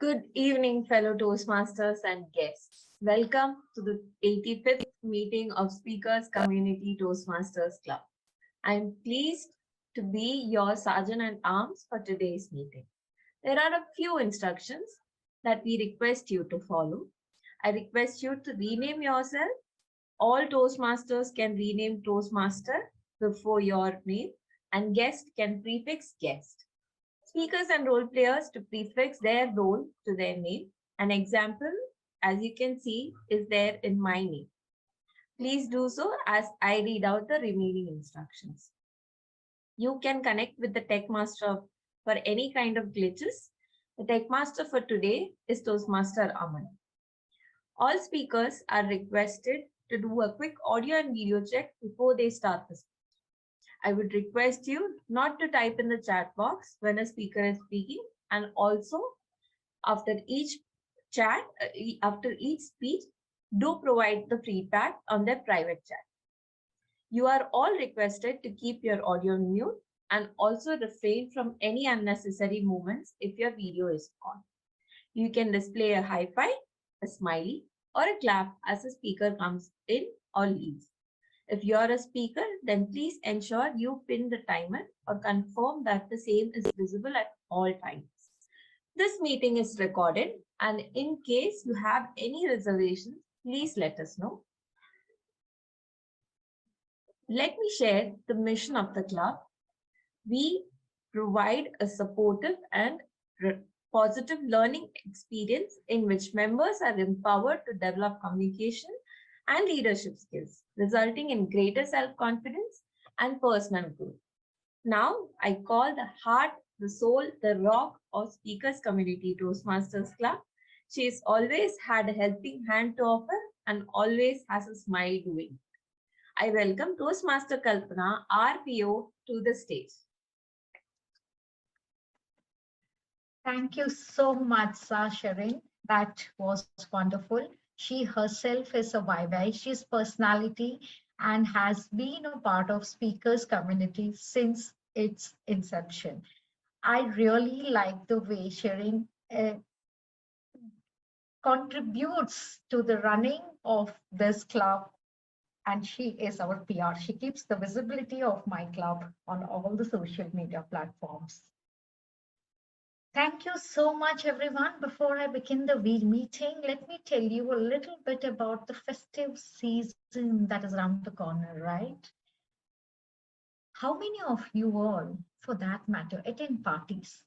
Good evening, fellow Toastmasters and guests. Welcome to the 85th meeting of Speakers Community Toastmasters Club. I am pleased to be your sergeant at arms for today's meeting. There are a few instructions that we request you to follow. I request you to rename yourself. All Toastmasters can rename Toastmaster before your name, and guest can prefix guest. Speakers and role players to prefix their role to their name. An example, as you can see, is there in my name. Please do so as I read out the remaining instructions. You can connect with the Tech Master for any kind of glitches. The Tech Master for today is Toastmaster Aman. All speakers are requested to do a quick audio and video check before they start the speech. I would request you not to type in the chat box when a speaker is speaking, and also after each chat, after each speech, do provide the feedback on their private chat. You are all requested to keep your audio on mute and also refrain from any unnecessary movements if your video is on. You can display a high five, a smiley, or a clap as a speaker comes in or leaves. If you are a speaker, then please ensure you pin the timer or confirm that the same is visible at all times. This meeting is recorded, and in case you have any reservations, please let us know. Let me share the mission of the club. We provide a supportive and positive learning experience in which members are empowered to develop communication and leadership skills, resulting in greater self-confidence and personal growth. Now, I call the heart, the soul, the rock of Speakers Community Toastmasters Club. She has always had a helping hand to offer and always has a smile doing. I welcome Toastmaster Kalpana, RPO, to the stage. Thank you so much, Sharon. That was wonderful. She herself is a vivacious personality and has been a part of speakers community since its inception. I really like the way Sharon contributes to the running of this club, and she is our PR. She keeps the visibility of my club on all the social media platforms. Thank you so much, everyone. Before I begin the meeting, let me tell you a little bit about the festive season that is around the corner, right? How many of you all, for that matter, attend parties?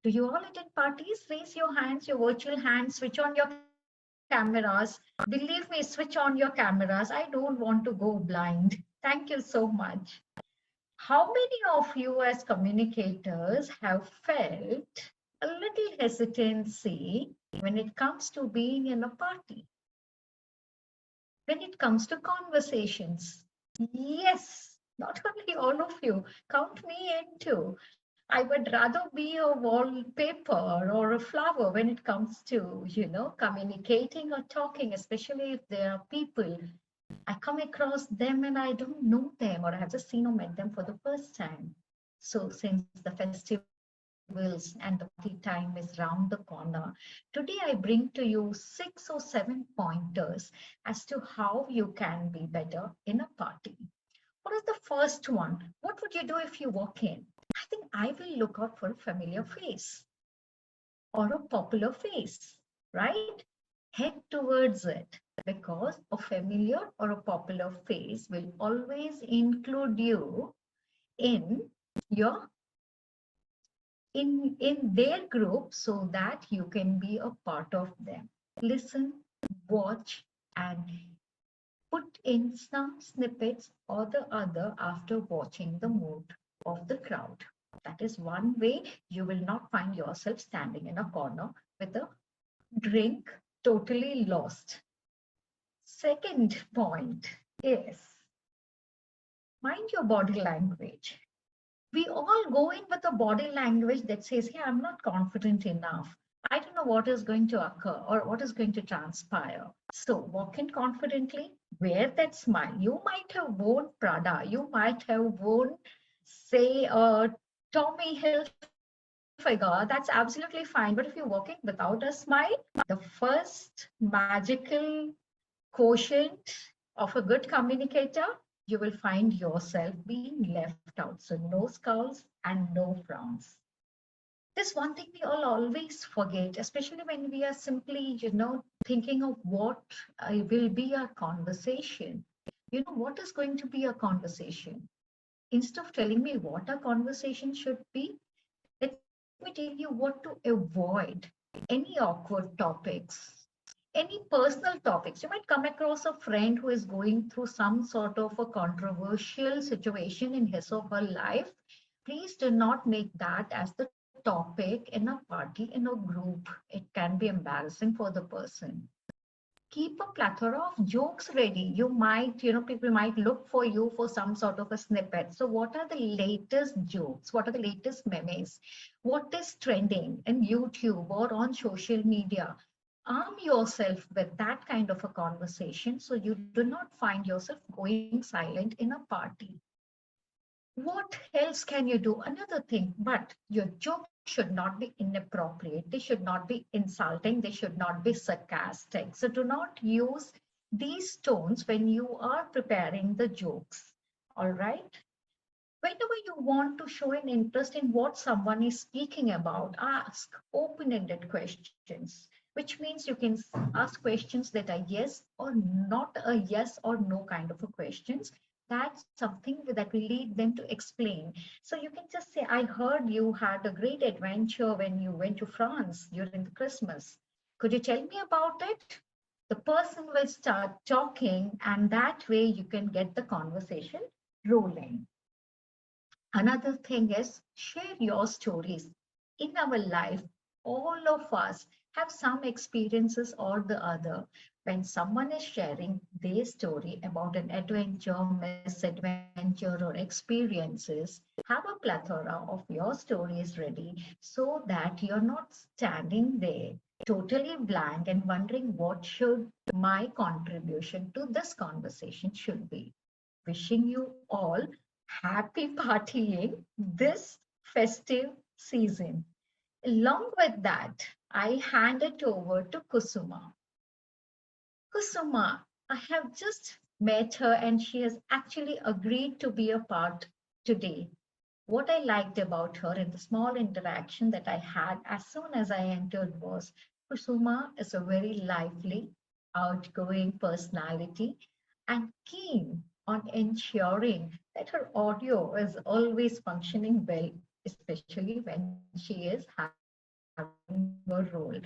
Do you all attend parties? Raise your hands, your virtual hands, switch on your cameras. Believe me, switch on your cameras. I don't want to go blind. Thank you so much. How many of you as communicators have felt a little hesitancy when it comes to being in a party? When it comes to conversations? Yes, not only all of you, count me in too. I would rather be a wallpaper or a flower when it comes to, communicating or talking, especially if there are people I come across them and I don't know them, or I have just seen or met them for the first time. So since the festivals and the party time is round the corner, today I bring to you 6 or 7 pointers as to how you can be better in a party. What is the first one? What would you do if you walk in? I think I will look out for a familiar face or a popular face, right? Head towards it, because a familiar or a popular face will always include you in your in their group so that you can be a part of them. Listen, watch, and put in some snippets or the other after watching the mood of the crowd. That is one way you will not find yourself standing in a corner with a drink totally lost. Second point is mind your body language. We all go in with a body language that says, hey, I'm not confident enough. I don't know what is going to occur or what is going to transpire. So walk in confidently, wear that smile. You might have worn Prada, you might have worn, say, Tommy Hilfiger figure, that's absolutely fine. But if you're walking without a smile, the first magical quotient of a good communicator, you will find yourself being left out. So no skulls and no frowns. There's one thing we all always forget, especially when we are simply, thinking of what will be our conversation. What is going to be a conversation? Instead of telling me what a conversation should be, let me tell you what to avoid. Any awkward topics, any personal topics. You might come across a friend who is going through some sort of a controversial situation in his or her life. Please do not make that as the topic in a party, in a group. It can be embarrassing for the person. Keep a plethora of jokes ready. You might, people might look for you for some sort of a snippet. So what are the latest jokes? What are the latest memes? What is trending in YouTube or on social media? Arm yourself with that kind of a conversation so you do not find yourself going silent in a party. What else can you do? Another thing, but your jokes should not be inappropriate. They should not be insulting. They should not be sarcastic. So do not use these tones when you are preparing the jokes. All right. Whenever you want to show an interest in what someone is speaking about, ask open-ended questions, which means you can ask questions that are yes or not a yes or no kind of a questions. That's something that will lead them to explain. So you can just say, I heard you had a great adventure when you went to France during the Christmas. Could you tell me about it? The person will start talking, and that way you can get the conversation rolling. Another thing is share your stories. In our life, all of us have some experiences or the other. When someone is sharing their story about an adventure, misadventure, or experiences, have a plethora of your stories ready so that you're not standing there totally blank and wondering what should my contribution to this conversation should be. Wishing you all happy partying this festive season. Along with that, I hand it over to Kusuma. Kusuma, I have just met her and she has actually agreed to be a part today. What I liked about her in the small interaction that I had as soon as I entered was Kusuma is a very lively, outgoing personality and keen on ensuring that her audio is always functioning well, especially when she is having a role.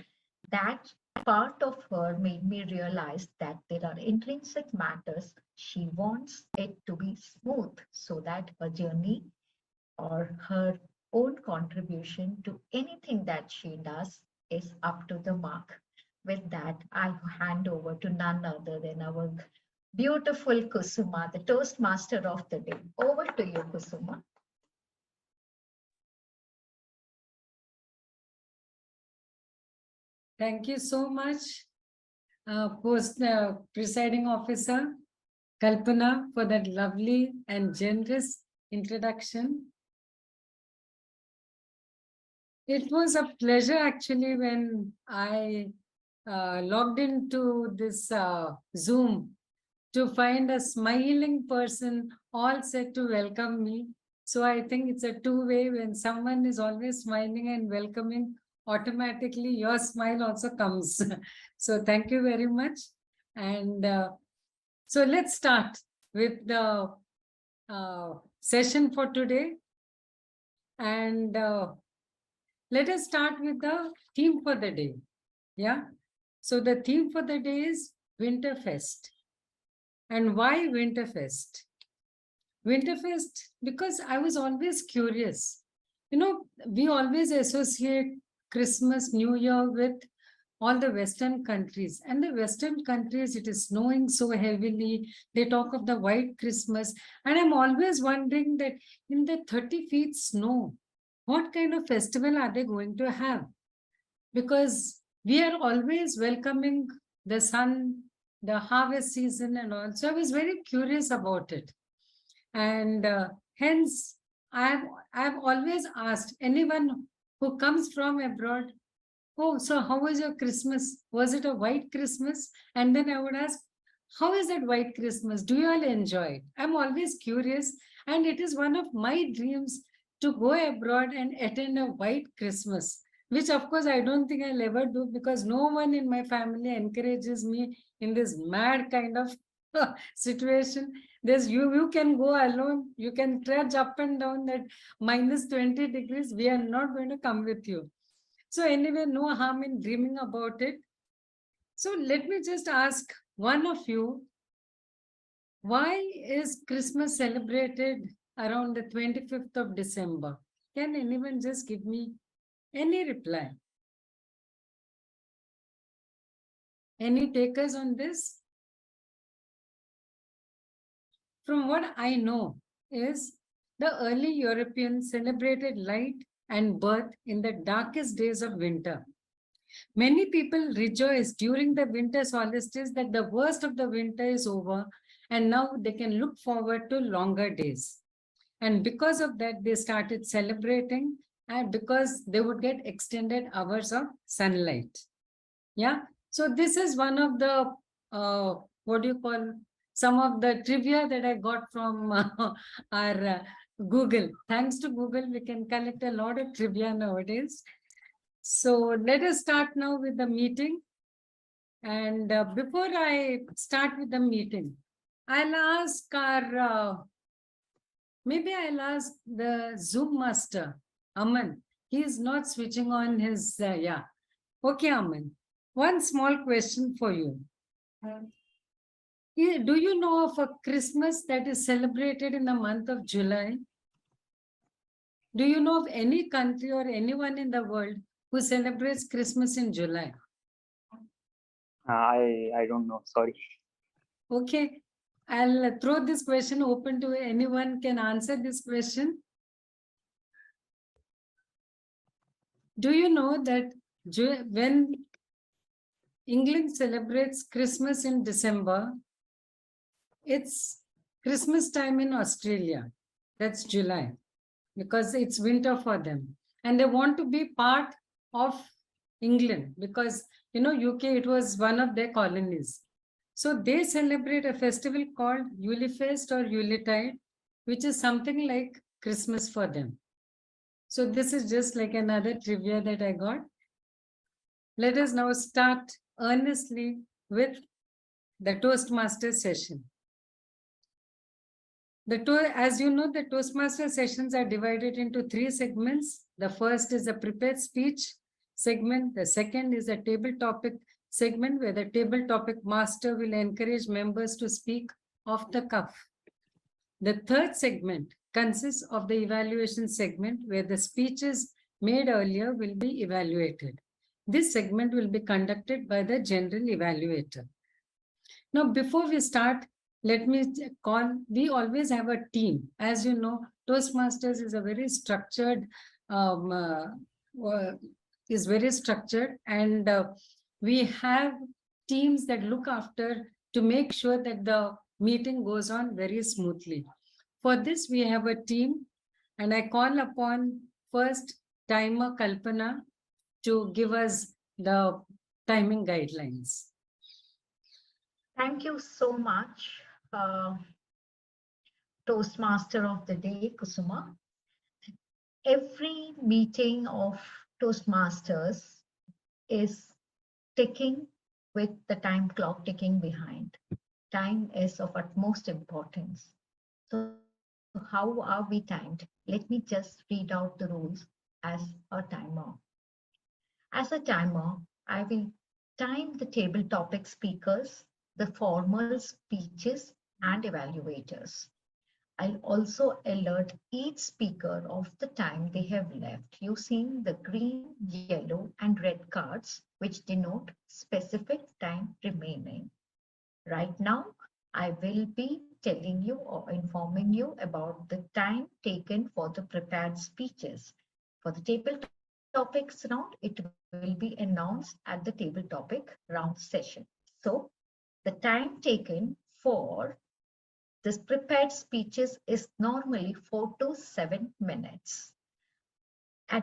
That part of her made me realize that there are intrinsic matters. She wants it to be smooth so that her journey or her own contribution to anything that she does is up to the mark. With that, I hand over to none other than our beautiful Kusuma, the Toastmaster of the day. Over to you, Kusuma. Thank you so much, Presiding Officer Kalpana, for that lovely and generous introduction. It was a pleasure actually when I logged into this Zoom to find a smiling person all set to welcome me. So I think it's a two-way. When someone is always smiling and welcoming, automatically your smile also comes. So thank you very much. And so let's start with the session for today. And let us start with the theme for the day. Yeah. So the theme for the day is Winterfest. And why Winterfest? Winterfest, because I was always curious. You know, we always associate Christmas, New Year with all the Western countries. And the Western countries, it is snowing so heavily. They talk of the white Christmas. And I'm always wondering that in the 30 feet snow, what kind of festival are they going to have? Because we are always welcoming the sun, the harvest season and all. So I was very curious about it. And hence, I've always asked anyone who comes from abroad, oh, so how was your Christmas? Was it a white Christmas? And then I would ask, how is that white Christmas? Do you all enjoy it? I'm always curious, and it is one of my dreams to go abroad and attend a white Christmas, which of course I don't think I'll ever do because no one in my family encourages me in this mad kind of situation. There's you can go alone, you can trudge up and down that minus 20 degrees. We are not going to come with you. So anyway, no harm in dreaming about it. So let me just ask one of you, why is Christmas celebrated around the 25th of December? Can anyone just give me any reply? Any takers on this? From what I know is the early Europeans celebrated light and birth in the darkest days of winter. Many people rejoice during the winter solstice that the worst of the winter is over and now they can look forward to longer days. And because of that, they started celebrating and because they would get extended hours of sunlight. Yeah. So this is one of the, what do you call, some of the trivia that I got from our Google. Thanks to Google, we can collect a lot of trivia nowadays. So let us start now with the meeting. And before I start with the meeting, I'll ask our, maybe I'll ask the Zoom master, Aman. He is not switching on his, yeah. Okay, Aman. One small question for you. Do you know of a Christmas that is celebrated in the month of July? Do you know of any country or anyone in the world who celebrates Christmas in July? I don't know. Sorry. Okay, I'll throw this question open to anyone can answer this question. Do you know that when England celebrates Christmas in December, it's Christmas time in Australia. That's July, because it's winter for them. And they want to be part of England because, you know, UK, it was one of their colonies. So they celebrate a festival called Yulifest or Yuletide, which is something like Christmas for them. So this is just like another trivia that I got. Let us now start earnestly with the Toastmasters session. As you know, the Toastmaster sessions are divided into 3 segments. The first is a prepared speech segment. The second is a table topic segment where the table topic master will encourage members to speak off the cuff. The third segment consists of the evaluation segment where the speeches made earlier will be evaluated. This segment will be conducted by the general evaluator. Now, before we start, let me we always have a team. As you know, Toastmasters is a very structured, and we have teams that look after to make sure that the meeting goes on very smoothly. For this, we have a team, and I call upon first timer Kalpana to give us the timing guidelines. Thank you so much, Toastmaster of the Day, Kusuma. Every meeting of Toastmasters is ticking with the time clock ticking behind. Time is of utmost importance. So how are we timed? Let me just read out the rules as a timer. As a timer, I will time the table topic speakers, the formal speeches, and evaluators. I'll also alert each speaker of the time they have left using the green, yellow, and red cards, which denote specific time remaining. Right now, I will be telling you or informing you about the time taken for the prepared speeches. For the table topics round, it will be announced at the table topic round session. So the time taken for this prepared speeches is normally 4 to 7 minutes. At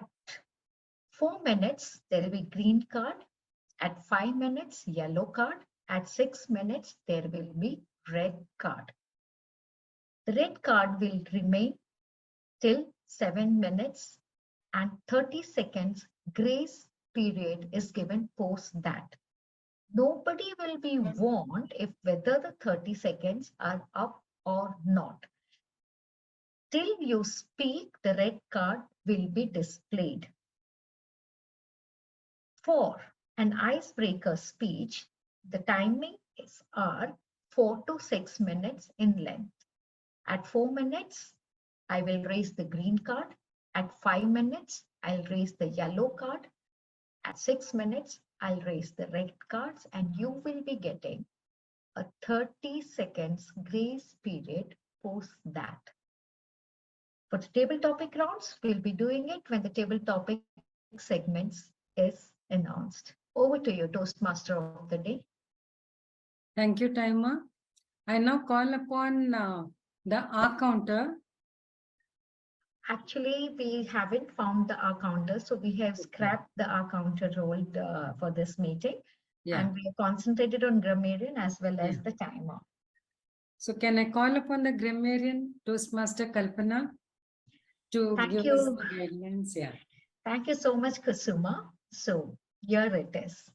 4 minutes, there will be green card. At 5 minutes, yellow card. At 6 minutes, there will be red card. The red card will remain till 7 minutes and 30 seconds grace period is given post that. Nobody will be warned if whether the 30 seconds are up or not. Till you speak, the red card will be displayed. For an icebreaker speech, the timing is 4 to 6 minutes in length. At 4 minutes, I will raise the green card. At 5 minutes, I'll raise the yellow card. At 6 minutes, I'll raise the red cards, and you will be getting a 30 seconds grace period post that. For the table topic rounds, we'll be doing it when the table topic segments is announced. Over to you, Toastmaster of the day. Thank you, Taima. I now call upon the R counter. Actually, we haven't found the R counter, so we have scrapped the R counter role for this meeting. Yeah. And we are concentrated on grammarian as well as Yeah. the timer. So can I call upon the grammarian, Toastmaster Kalpana, to Thank give you. us the guidelines? Yeah. Thank you so much, Kusuma. So here it is.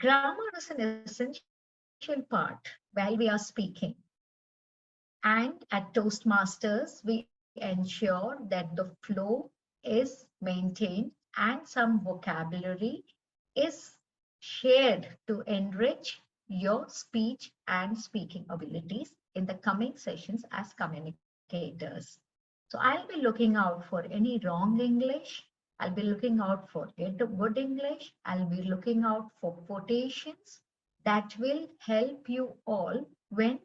Grammar is an essential part while we are speaking. And at Toastmasters, we ensure that the flow is maintained and some vocabulary is shared to enrich your speech and speaking abilities in the coming sessions as communicators. So I'll be looking out for any wrong English. I'll be looking out for good English. I'll be looking out for quotations that will help you all when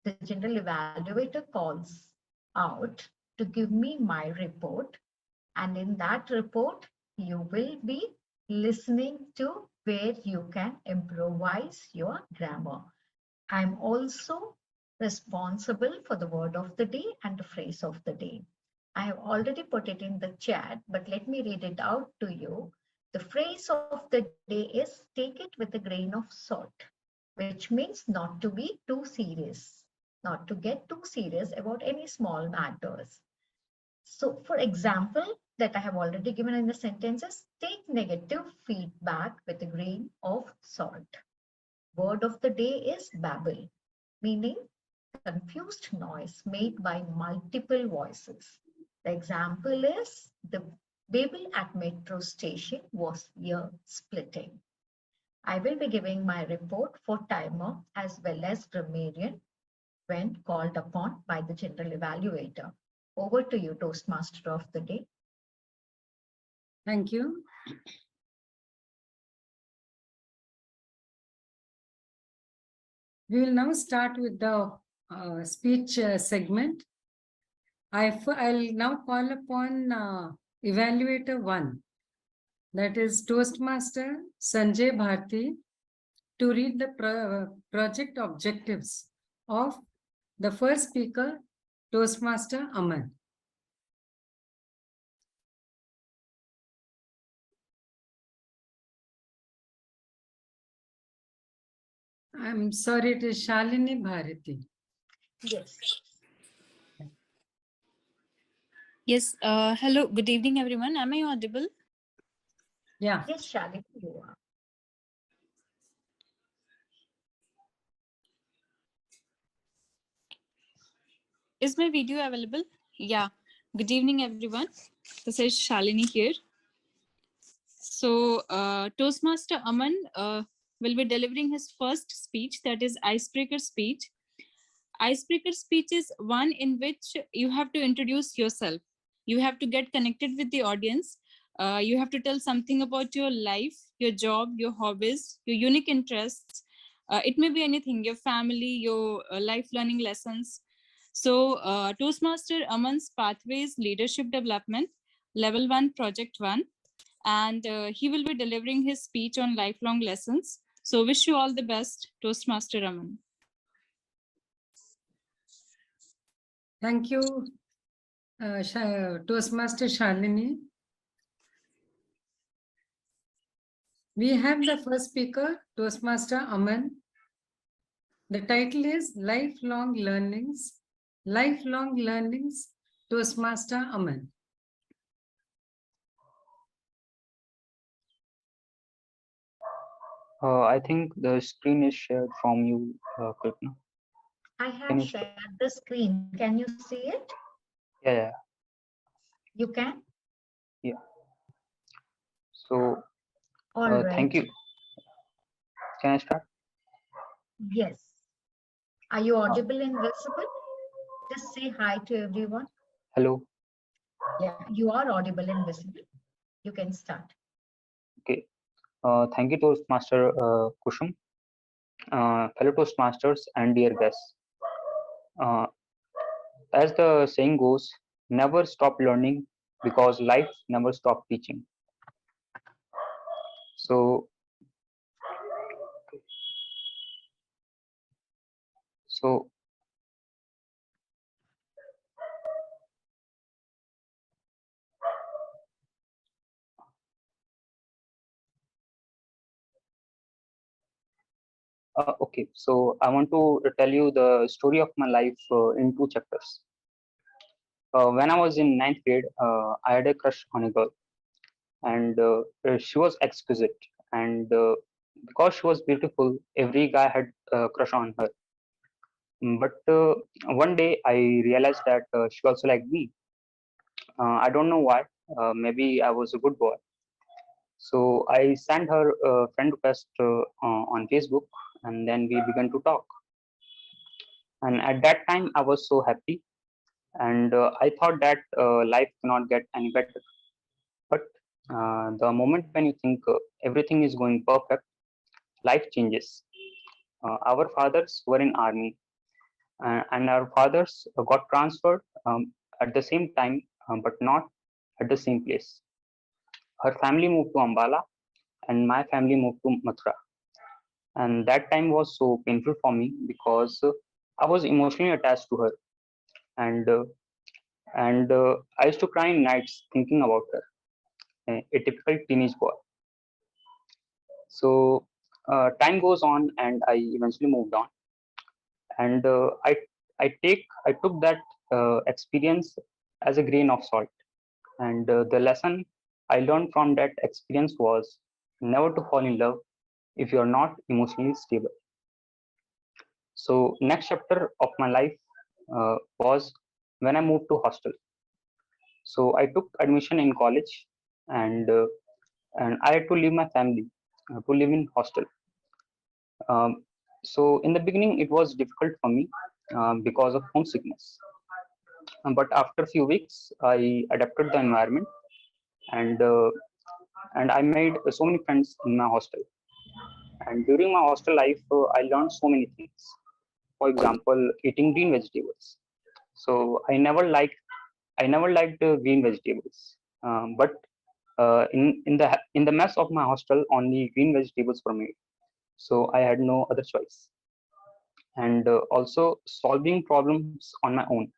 the general evaluator calls out to give me my report. And in that report, you will be listening to where you can improvise your grammar. I'm also responsible for the word of the day and the phrase of the day. I have already put it in the chat, but let me read it out to you. The phrase of the day is take it with a grain of salt, which means not to be too serious, not to get too serious about any small matters. So for example, that I have already given in the sentences, take negative feedback with a grain of salt. Word of the day is babble, meaning confused noise made by multiple voices. The example is the babble at metro station was ear splitting. I will be giving my report for timer as well as grammarian when called upon by the general evaluator. Over to you, Toastmaster of the day. Thank you. We will now start with the speech segment. I'll now call upon evaluator 1, that is Toastmaster Sanjay Bharti, to read the project objectives of the first speaker, Toastmaster Aman. I'm sorry, it is Shalini Bharati. Yes. Yes, hello, good evening, everyone. Am I audible? Yeah. Yes, Shalini, you are. Is my video available? Yeah. Good evening, everyone. This is Shalini here. So, Toastmaster Aman will be delivering his first speech, that is icebreaker speech. Icebreaker speech is one in which you have to introduce yourself. You have to get connected with the audience. You have to tell something about your life, your job, your hobbies, your unique interests. It may be anything, your family, your life learning lessons. So Toastmaster Aman's Pathways Leadership Development, Level 1, Project 1. And he will be delivering his speech on lifelong lessons. So wish you all the best, Toastmaster Aman. Thank you, Toastmaster Shalini. We have the first speaker, Toastmaster Aman. The title is Lifelong Learnings. Lifelong Learnings, Toastmaster Aman. I think the screen is shared from you, Kalpana. I Can have you shared the screen. Can you see it? Yeah. You can? So, All right. thank you. Can I start? Yes. Are you audible and visible? Just say hi to everyone. Hello. Yeah, you are audible and visible. You can start. Okay. Thank you, Toastmaster Kushum, fellow Toastmasters, and dear guests. Uh, as the saying goes, never stop learning because life never stop teaching. So, so okay. So I want to tell you the story of my life in two chapters. When I was in ninth grade, I had a crush on a girl, and she was exquisite. And because she was beautiful, every guy had a crush on her. But one day I realized that she also liked me. I don't know why. Maybe I was a good boy. So I sent her a friend request on Facebook, and then we began to talk. And at that time, I was so happy, and I thought that life cannot get any better. But the moment when you think everything is going perfect, life changes. Our fathers were in army, and our fathers got transferred at the same time, but not at the same place. Her family moved to Ambala, and my family moved to Mathura. And that time was so painful for me because I was emotionally attached to her, and I used to cry in nights thinking about her, a typical teenage boy. So time goes on, and I eventually moved on. And I took that experience as a grain of salt. And the lesson I learned from that experience was never to fall in love if you're not emotionally stable. So next chapter of my life was when I moved to hostel. So I took admission in college, and I had to leave my family to live in hostel. Um, so in the beginning, it was difficult for me because of homesickness. But after a few weeks, I adapted the environment, and I made so many friends in my hostel. And during my hostel life, I learned so many things. For example, eating green vegetables. So I never liked green vegetables. But in the mess of my hostel, only green vegetables were made. So I had no other choice. And also solving problems on my own.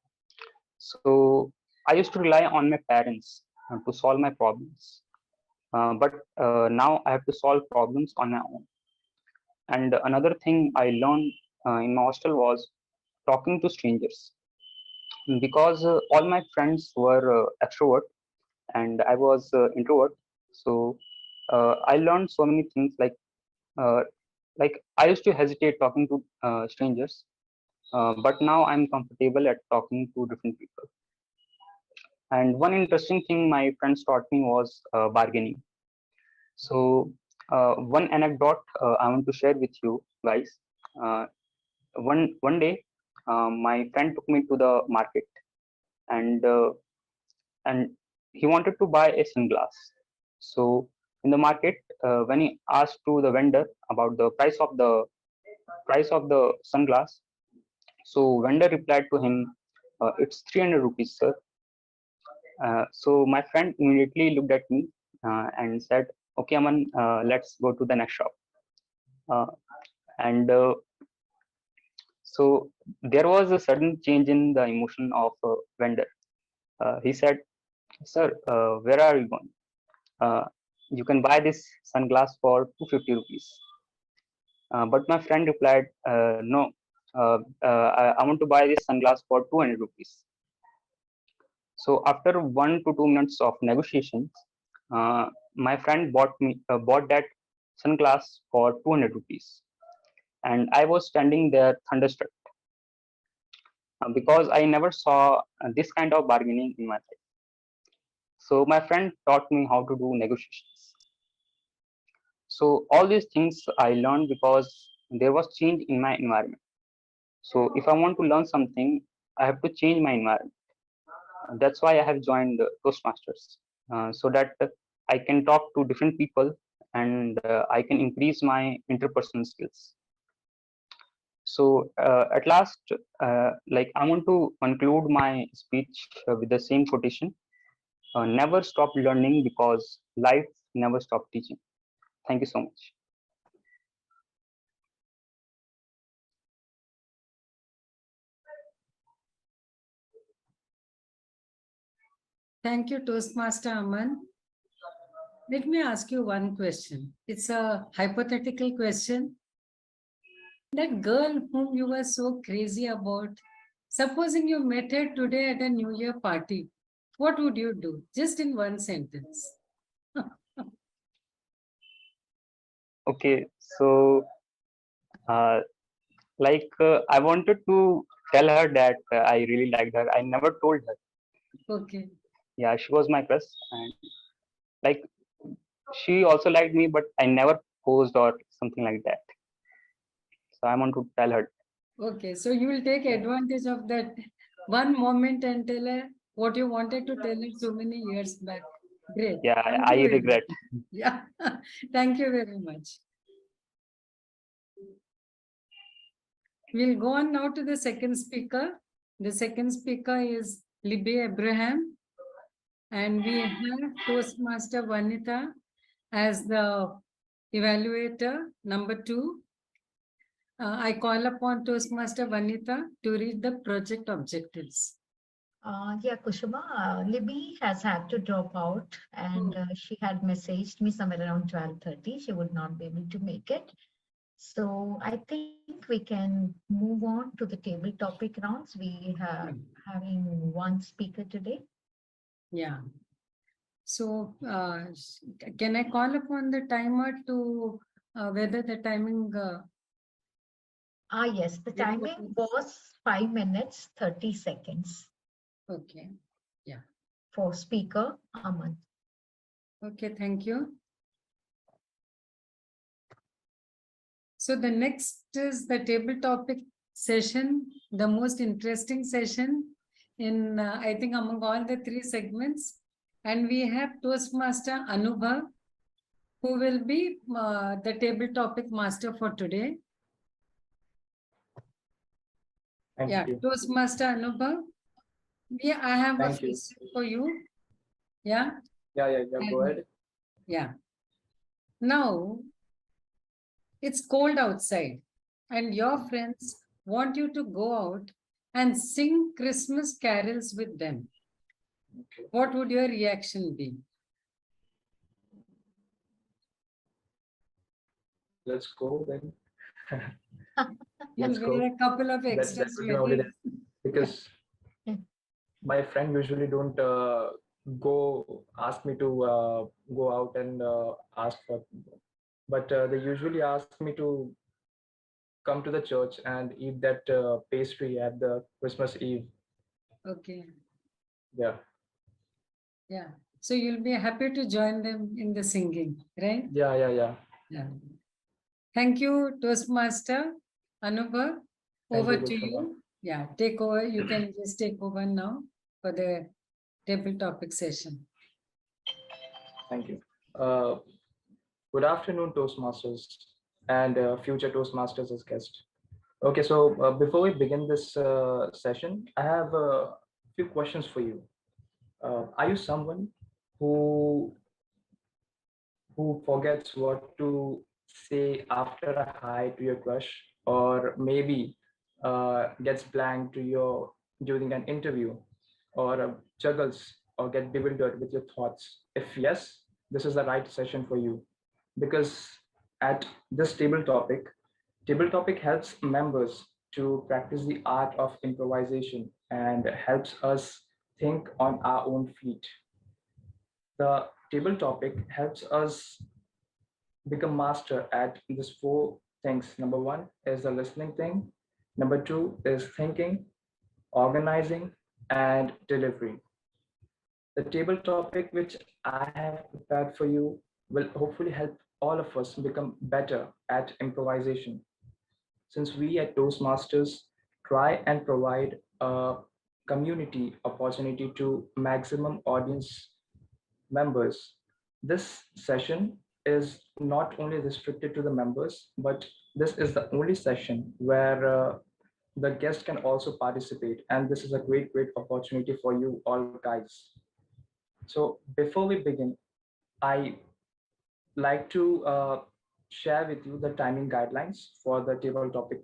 So I used to rely on my parents to solve my problems. But now I have to solve problems on my own. And another thing I learned in my hostel was talking to strangers, because all my friends were extrovert and I was introvert. So I learned so many things, uh, like I used to hesitate talking to strangers, but now I'm comfortable at talking to different people. And one interesting thing my friends taught me was bargaining. So one anecdote I want to share with you guys. Uh, one day, my friend took me to the market, and and he wanted to buy a sunglass. So in the market, when he asked to the vendor about the price of the sunglass, so vendor replied to him, "It's 300 rupees, sir." So my friend immediately looked at me and said, "Okay, Aman, let's go to the next shop." Uh, and So there was a sudden change in the emotion of vendor. He said, "Sir, where are you going?" Uh, you can buy this sunglass for 250 rupees. But my friend replied, no, I want to buy this sunglass for 200 rupees. So after 1 to 2 minutes of negotiations, my friend bought that sunglass for 200 rupees, and I was standing there thunderstruck because I never saw this kind of bargaining in my life. So my friend taught me how to do negotiations. So all these things I learned because there was change in my environment. So if I want to learn something, I have to change my environment. That's why I have joined Toastmasters, so that I can talk to different people and I can increase my interpersonal skills. So at last, like I want to conclude my speech with the same quotation: "Never stop learning because life never stop teaching." Thank you so much. Thank you, Toastmaster Aman. Let me ask you one question. It's a hypothetical question. That girl whom you were so crazy about, supposing you met her today at a New Year party, what would you do? Just in one sentence. Okay, so uh, I wanted to tell her that I really liked her. I never told her. Okay. Yeah, she was my crush, and like she also liked me, but I never posed or something like that. So I want to tell her. Okay. So you will take advantage of that one moment and tell her what you wanted to tell her so many years back. Great. Yeah, Thank I you very regret. much. Yeah. Thank you very much. We'll go on now to the second speaker. The second speaker is Libby Abraham. And we have Toastmaster Vanita as the evaluator, number 2. I call upon Toastmaster Vanita to read the project objectives. Yeah, Kushuma, Libby has had to drop out and she had messaged me somewhere around 12:30. She would not be able to make it. So I think we can move on to the table topic rounds. We have having one speaker today. Yeah. So can I call upon the timer to whether the timing? Yes, the timing was 5 minutes, 30 seconds Okay. Yeah. for speaker Aman. Okay, thank you. So the next is the table topic session, the most interesting session in, I think, among all the 3 segments. And we have Toastmaster Anubhav, who will be the table topic master for today. Thank you. Toastmaster Anubhav. Yeah, I have Thank a you. question for you. Yeah. Yeah. Go ahead. Yeah. Now, it's cold outside, and your friends want you to go out and sing Christmas carols with them. Okay. What would your reaction be? Let's go then. You'll Let's go. wear a couple of That extra would be only sweaters. because my friend usually don't go ask me to go out and ask for, but they usually ask me to come to the church and eat that pastry at the Christmas Eve. Okay. Yeah. Yeah. So you'll be happy to join them in the singing, right? Yeah. Yeah. Thank you, Toastmaster Anubhav. Thank Over you, to Kushma. you. Yeah, take over. You can just take over now for the table topic session. Thank you. Good afternoon, Toastmasters and future Toastmasters as guests. Okay, so before we begin this session, I have a few questions for you. Are you someone who forgets what to say after a hi to your crush, or maybe gets blank to your during an interview, or juggles or get bewildered with your thoughts? If yes, this is the right session for you, because at this table topic helps members to practice the art of improvisation and helps us think on our own feet. The table topic helps us become master at these four things. Number one is the listening thing. Number two is thinking, organizing, and delivering. The table topic which I have prepared for you will hopefully help all of us become better at improvisation. Since we at Toastmasters try and provide a community opportunity to maximum audience members, this session is not only restricted to the members, but this is the only session where the guest can also participate. And this is a great opportunity for you all guys. So before we begin, I like to share with you the timing guidelines for the table topic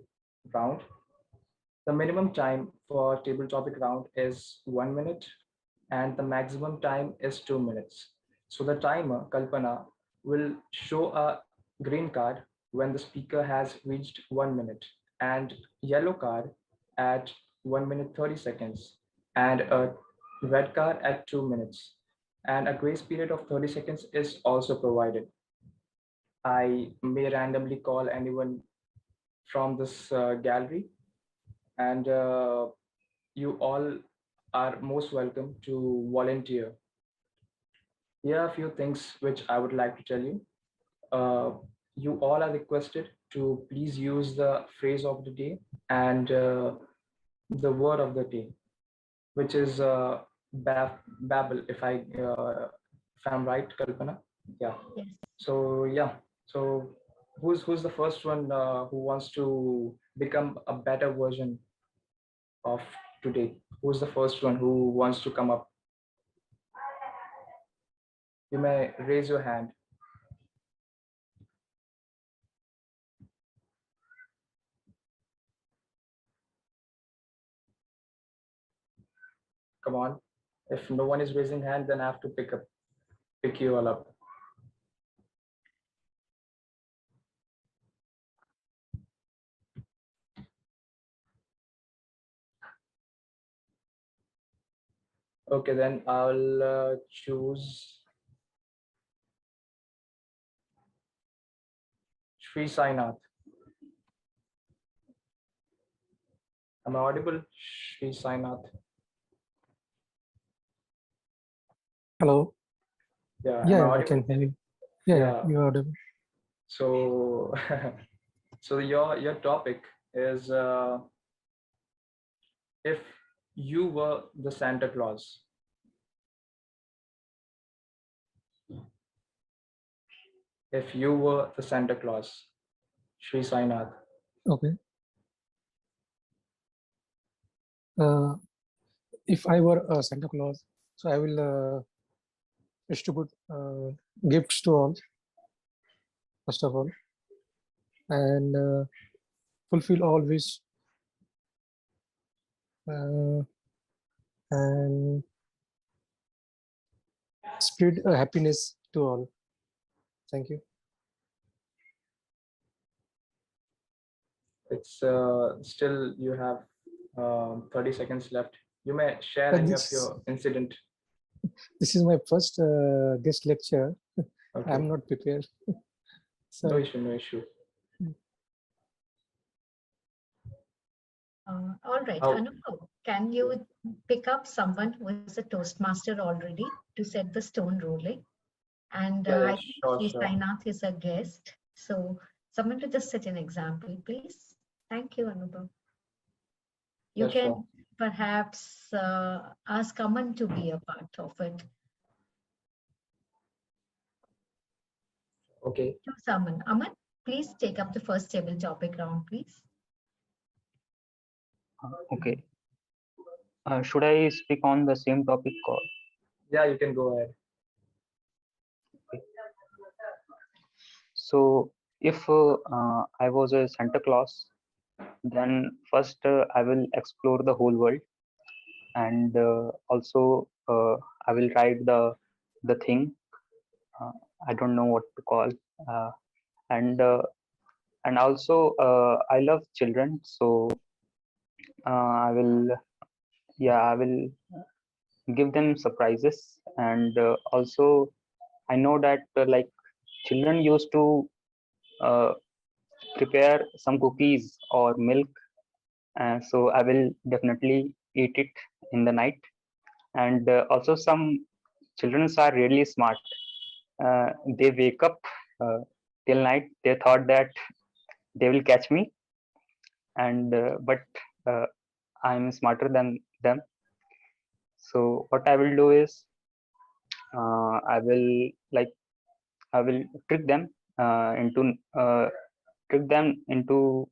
round. The minimum time for table topic round is 1 minute and the maximum time is 2 minutes. So the timer, Kalpana, will show a green card when the speaker has reached 1 minute and yellow card at 1 minute 30 seconds and a red card at 2 minutes. And a grace period of 30 seconds is also provided. I may randomly call anyone from this gallery, and you all are most welcome to volunteer. Here are a few things which I would like to tell you. Uh, you all are requested to please use the phrase of the day and the word of the day, which is babble. If I'm right, Kalpana. Yeah. Yes. So yeah. So who's the first one who wants to become a better version of today? Who's the first one who wants to come up? You may raise your hand. Come on. If no one is raising hand, then I have to pick you all up. Okay, then I'll choose Sri Sainath. Am I audible? Sri Sainath. Hello. Yeah, am I Yeah, I audible? can hear you. Yeah, Yeah. you are audible. So, so your topic is if you were the Santa Claus. If you were the Santa Claus, Sri Sainath. Okay. If I were Santa Claus, so I will distribute gifts to all, first of all, and fulfill all wish, and spread happiness to all. Thank you. It's still you have 30 seconds left. You may share any of your incident. This is my first guest lecture. Okay. I'm not prepared. No So issue, no issue. All right, How- Anupam, can you pick up someone who is a Toastmaster already to set the stone rolling? And Yeah, I think sure, Sri sure. Sainath is a guest. So someone to just set an example, please. Thank you, Anupam. You Yeah, can sure. perhaps ask Aman to be a part of it. Okay. Choose Aman. Aman, please take up the first table topic round, please. Okay. Should I speak on the same topic or? Yeah, you can go ahead. So if I was a Santa Claus, then first I will explore the whole world, and also I will ride the thing I don't know what to call. Uh, and also I love children, so I will, yeah, I will give them surprises. And also I know that like children used to uh, prepare some cookies or milk, so I will definitely eat it in the night. And also some children are really smart. They wake up uh, till night. They thought that they will catch me, and but uh, I'm smarter than them. So what I will do is I will like I will trick them into trick them into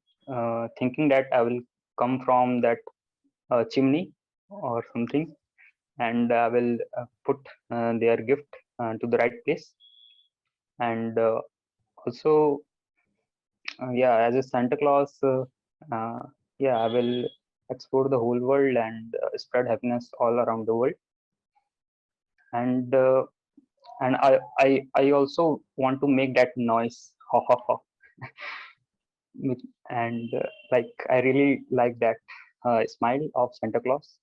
thinking that I will come from that chimney or something, and I will put their gift to the right place. And also, yeah, as a Santa Claus, uh, yeah, I will explore the whole world and spread happiness all around the world. And I also want to make that noise, ha ha ha, and like I really like that smile of Santa Claus.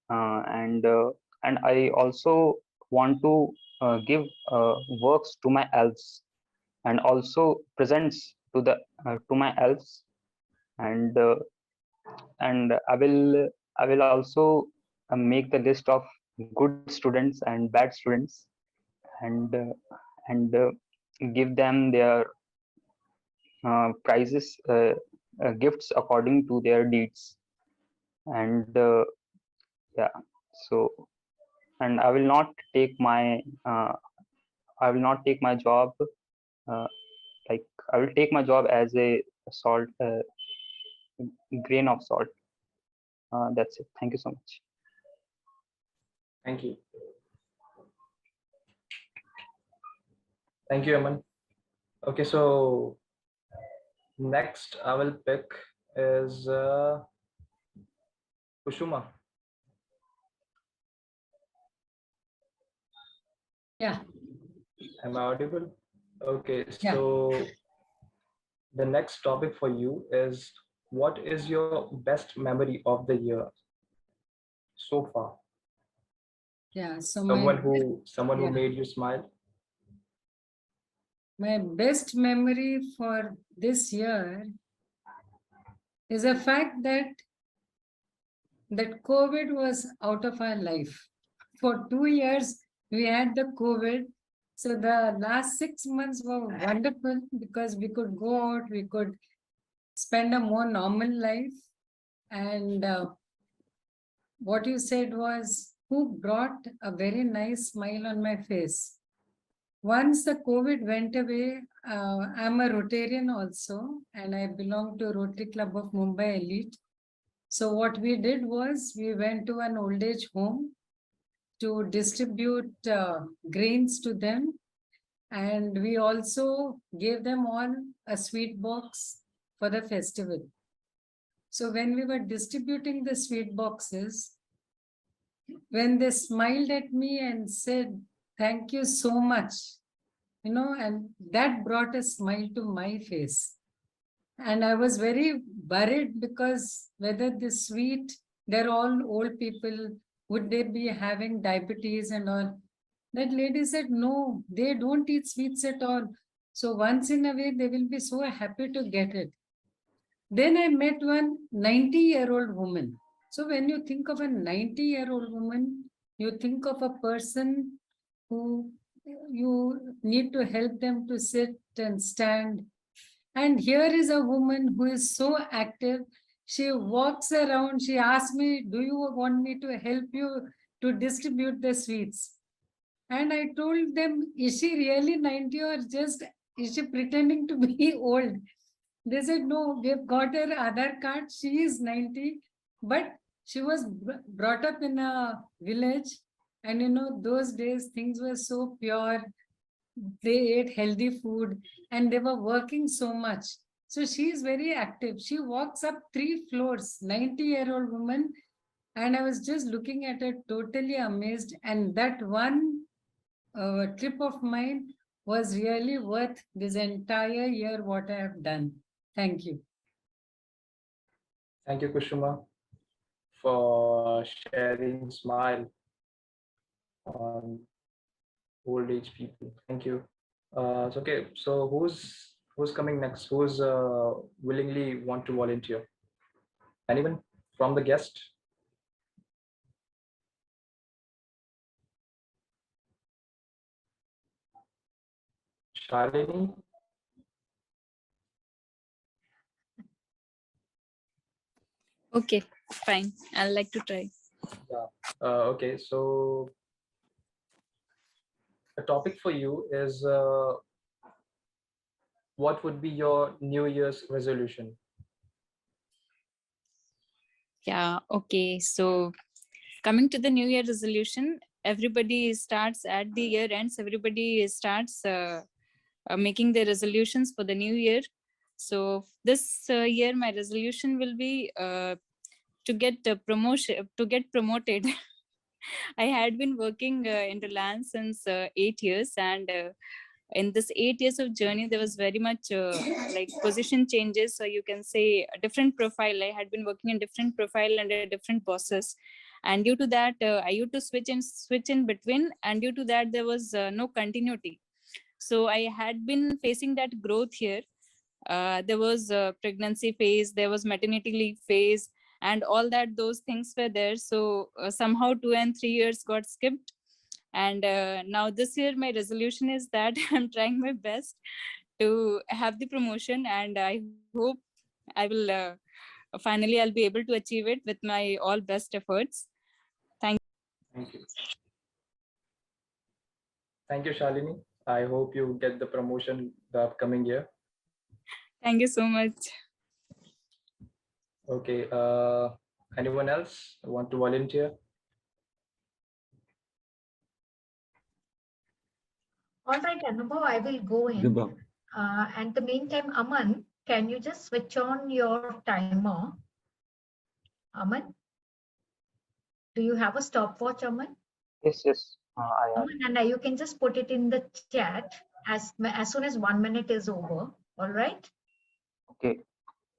And I also want to give works to my elves, and also presents to my elves. And I will also make the list of good students and bad students, and give them their prizes, gifts according to their deeds. And yeah, so, and I will not take my job, uh, like I will take my job as a salt, grain of salt. That's it. Thank you so much. Thank you. Thank you, Aman. Okay, so next I will pick is Kusuma. Yeah. Am I audible? Okay, Yeah. so the next topic for you is, what is your best memory of the year so far? Yeah. So Someone who yeah. made you smile? My best memory for this year is the fact that COVID was out of our life. For 2 years, we had the COVID. So the last 6 months were wonderful because we could go out, we could spend a more normal life. And what you said was, who brought a very nice smile on my face. Once the COVID went away, I'm a Rotarian also, and I belong to Rotary Club of Mumbai Elite. So what we did was we went to an old age home to distribute grains to them. And we also gave them all a sweet box for the festival. So when we were distributing the sweet boxes, when they smiled at me and said, "Thank you so much," and that brought a smile to my face. And I was very worried because whether this sweet, they're all old people, would they be having diabetes and all? That lady said, no, they don't eat sweets at all. So once in a way, they will be so happy to get it. Then I met one 90-year-old woman. So when you think of a 90-year-old woman, you think of a person who you need to help them to sit and stand. And here is a woman who is so active. She walks around. She asked me, do you want me to help you to distribute the sweets? And I told them, is she really 90 or just is she pretending to be old? They said, no, we've got her Aadhaar card. She is 90, but she was brought up in a village. And those days things were so pure. They ate healthy food and they were working so much. So she is very active. She walks up 3 floors, 90-year-old woman. And I was just looking at her, totally amazed. And that one trip of mine was really worth this entire year what I have done. Thank you. Thank you, Kushuma, for sharing smile on old age people. Thank you. Okay, so who's coming next? Who's willingly want to volunteer? Anyone from the guest? Shalini? Okay, fine. I'd like to try. Yeah. Okay, so the topic for you is what would be your New Year's resolution? Yeah, okay. So coming to the New Year resolution, everybody starts at the year ends, everybody starts making their resolutions for the new year. So this year, my resolution will be to get to get promoted. I had been working in Reliance since 8 years, and in this 8 years of journey, there was very much like position changes. So you can say a different profile. I had been working in different profile under different bosses, and due to that, I used to switch in between, and due to that, there was no continuity. So I had been facing that growth here. There was a pregnancy phase, there was maternity leave phase, and all that, those things were there. So somehow 2 and 3 years got skipped, and now this year my resolution is that I'm trying my best to have the promotion, and I hope I will finally I'll be able to achieve it with my all best efforts. Thank you. Thank you, Shalini. I hope you get the promotion the upcoming year. Thank you so much. Okay. Anyone else want to volunteer? All right, Anubhav, I will go in. And the meantime, Aman, can you just switch on your timer? Aman, do you have a stopwatch, Aman? Yes, yes. I have. Aman, and you can just put it in the chat as soon as 1 minute is over. All right? Okay.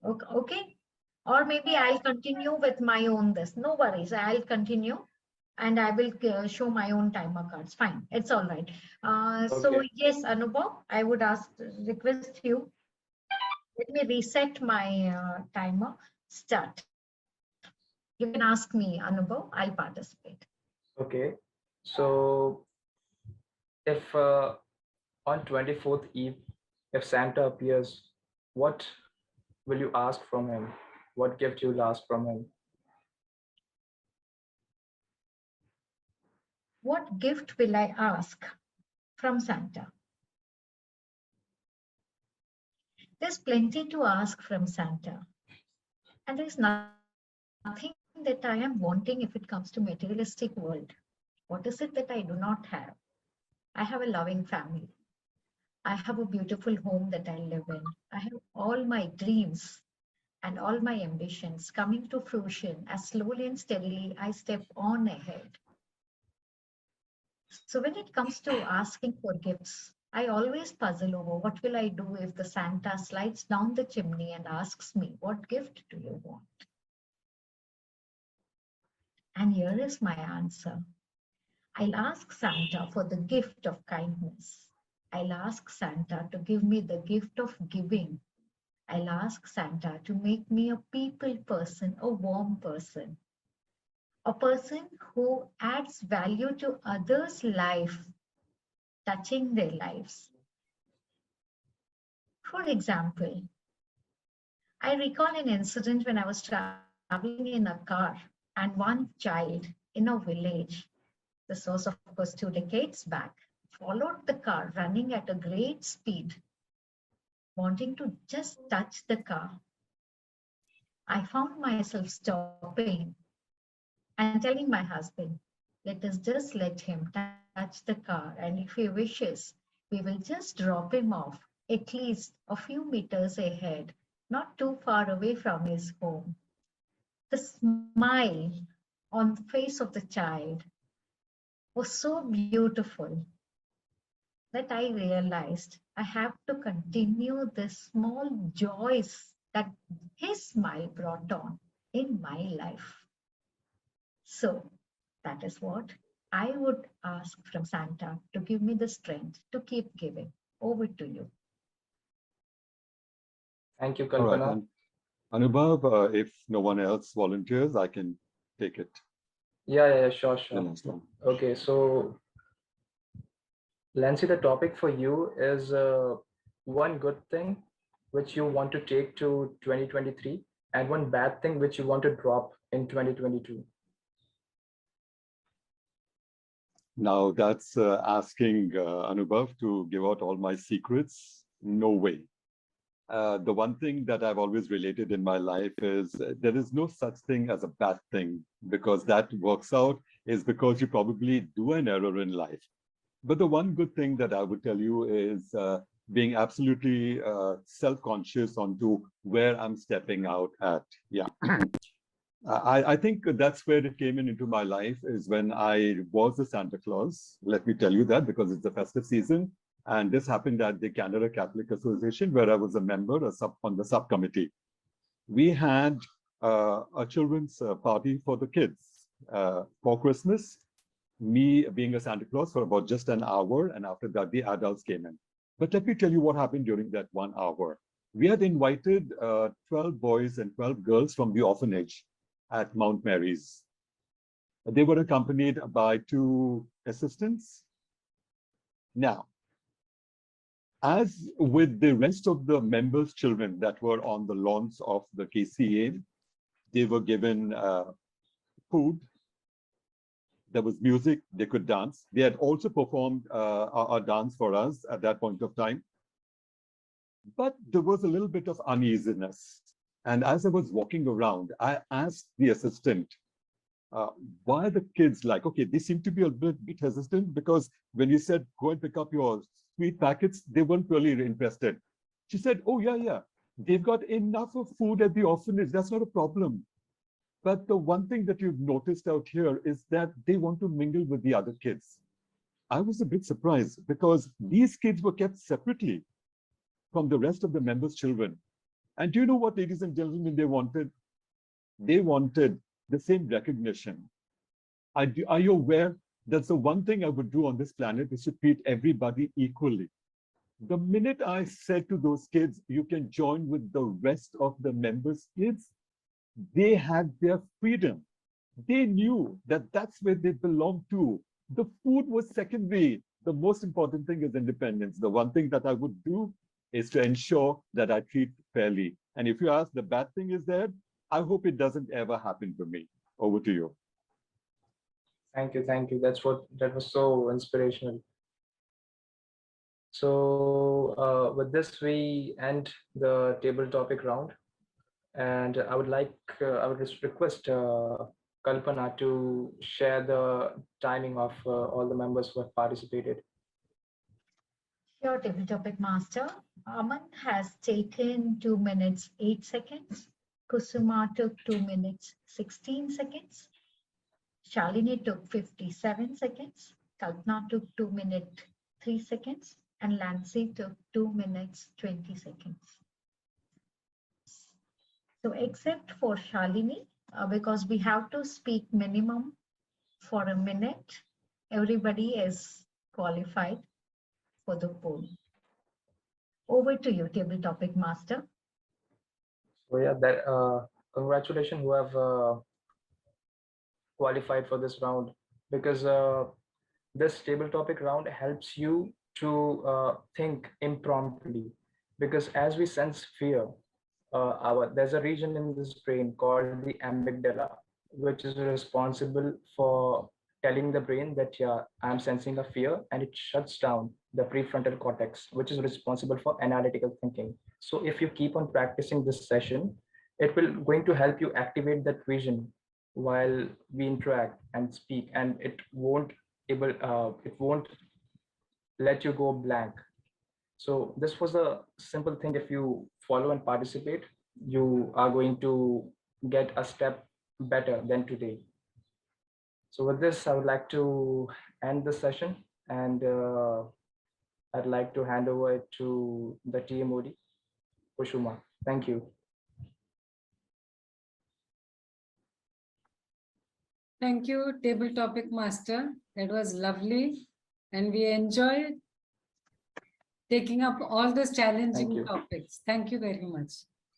Okay. Or maybe I'll continue with my own this. No worries. I'll continue and I will show my own timer cards. Fine. It's all right. So Okay. yes, Anubhav, I would request you. Let me reset my timer. Start. You can ask me, Anubhav. I'll participate. Okay. So if on 24th Eve, if Santa appears, what will you ask from him? What gift you'll ask from him? What gift will I ask from Santa? There's plenty to ask from Santa. And there's nothing that I am wanting if it comes to materialistic world. What is it that I do not have? I have a loving family. I have a beautiful home that I live in. I have all my dreams and all my ambitions coming to fruition as slowly and steadily I step on ahead. So when it comes to asking for gifts, I always puzzle over what will I do if the Santa slides down the chimney and asks me, what gift do you want? And here is my answer. I'll ask Santa for the gift of kindness. I'll ask Santa to give me the gift of giving. I'll ask Santa to make me a people person, a warm person, a person who adds value to others' life, touching their lives. For example, I recall an incident when I was traveling in a car and one child in a village, this was of course 2 decades back, followed the car running at a great speed, wanting to just touch the car. I found myself stopping and telling my husband, let us just let him touch the car, and if he wishes, we will just drop him off at least a few meters ahead, not too far away from his home. The smile on the face of the child was so beautiful. that I realized I have to continue the small joys that his smile brought on in my life. So that is what I would ask from Santa to give me the strength to keep giving. Over to you. Thank you, All right, Kalpana. and Anubhav, if no one else volunteers, I can take it. Yeah, sure, The sure. next one. Okay, so Lancy, the topic for you is one good thing which you want to take to 2023 and one bad thing which you want to drop in 2022. Now that's asking Anubhav to give out all my secrets. No way. The one thing that I've always related in my life is there is no such thing as a bad thing, because that works out is because you probably do an error in life. But the one good thing that I would tell you is being absolutely self-conscious onto where I'm stepping out at. Yeah. I think that's where it came into my life, is when I was a Santa Claus. Let me tell you that, because it's the festive season. And this happened at the Canada Catholic Association, where I was a member on the subcommittee. We had a children's party for the kids for Christmas, me being a Santa Claus for about just an hour. And after that, the adults came in. But let me tell you what happened during that 1 hour. We had invited 12 boys and 12 girls from the orphanage at Mount Mary's. They were accompanied by 2 assistants. Now, as with the rest of the members' children that were on the lawns of the KCA, they were given food. There was music, they could dance. They had also performed a dance for us at that point of time. But there was a little bit of uneasiness. And as I was walking around, I asked the assistant, why are the kids like, okay, they seem to be a bit hesitant, because when you said, go and pick up your sweet packets, they weren't really interested. She said, oh, yeah, they've got enough of food at the orphanage. That's not a problem. But the one thing that you've noticed out here is that they want to mingle with the other kids. I was a bit surprised, because these kids were kept separately from the rest of the members' children. And do you know what, ladies and gentlemen, they wanted? They wanted the same recognition. Are you aware that's the one thing I would do on this planet, is to treat everybody equally? The minute I said to those kids, you can join with the rest of the members' kids, they had their freedom. They knew that that's where they belong to. The food was secondary. The most important thing is independence. The one thing that I would do is to ensure that I treat fairly. And if you ask, the bad thing is there, I hope it doesn't ever happen to me. Over to you. Thank you. That was so inspirational. So with this, we end the table topic round. And I would just request Kalpana to share the timing of all the members who have participated. Sure, table topic master. Aman has taken 2 minutes 8 seconds. Kusuma took 2 minutes 16 seconds. Shalini took 57 seconds. Kalpana took 2 minutes 3 seconds. And Lancy took 2 minutes 20 seconds. So except for Shalini, because we have to speak minimum for a minute, everybody is qualified for the poll. Over to you, table topic master. So yeah, congratulations who have qualified for this round, because this table topic round helps you to think impromptu, because as we sense fear, there's a region in this brain called the amygdala, which is responsible for telling the brain that, yeah, I'm sensing a fear, and it shuts down the prefrontal cortex, which is responsible for analytical thinking. So if you keep on practicing this session, it will going to help you activate that vision while we interact and speak, and it won't let you go blank. So this was a simple thing. If you follow and participate, you are going to get a step better than today. So with this, I would like to end the session, and I'd like to hand over it to the TMOD, Kusuma. Thank you. Thank you, Table Topic Master. That was lovely. And we enjoyed taking up all those challenging you. topics. Thank you very much.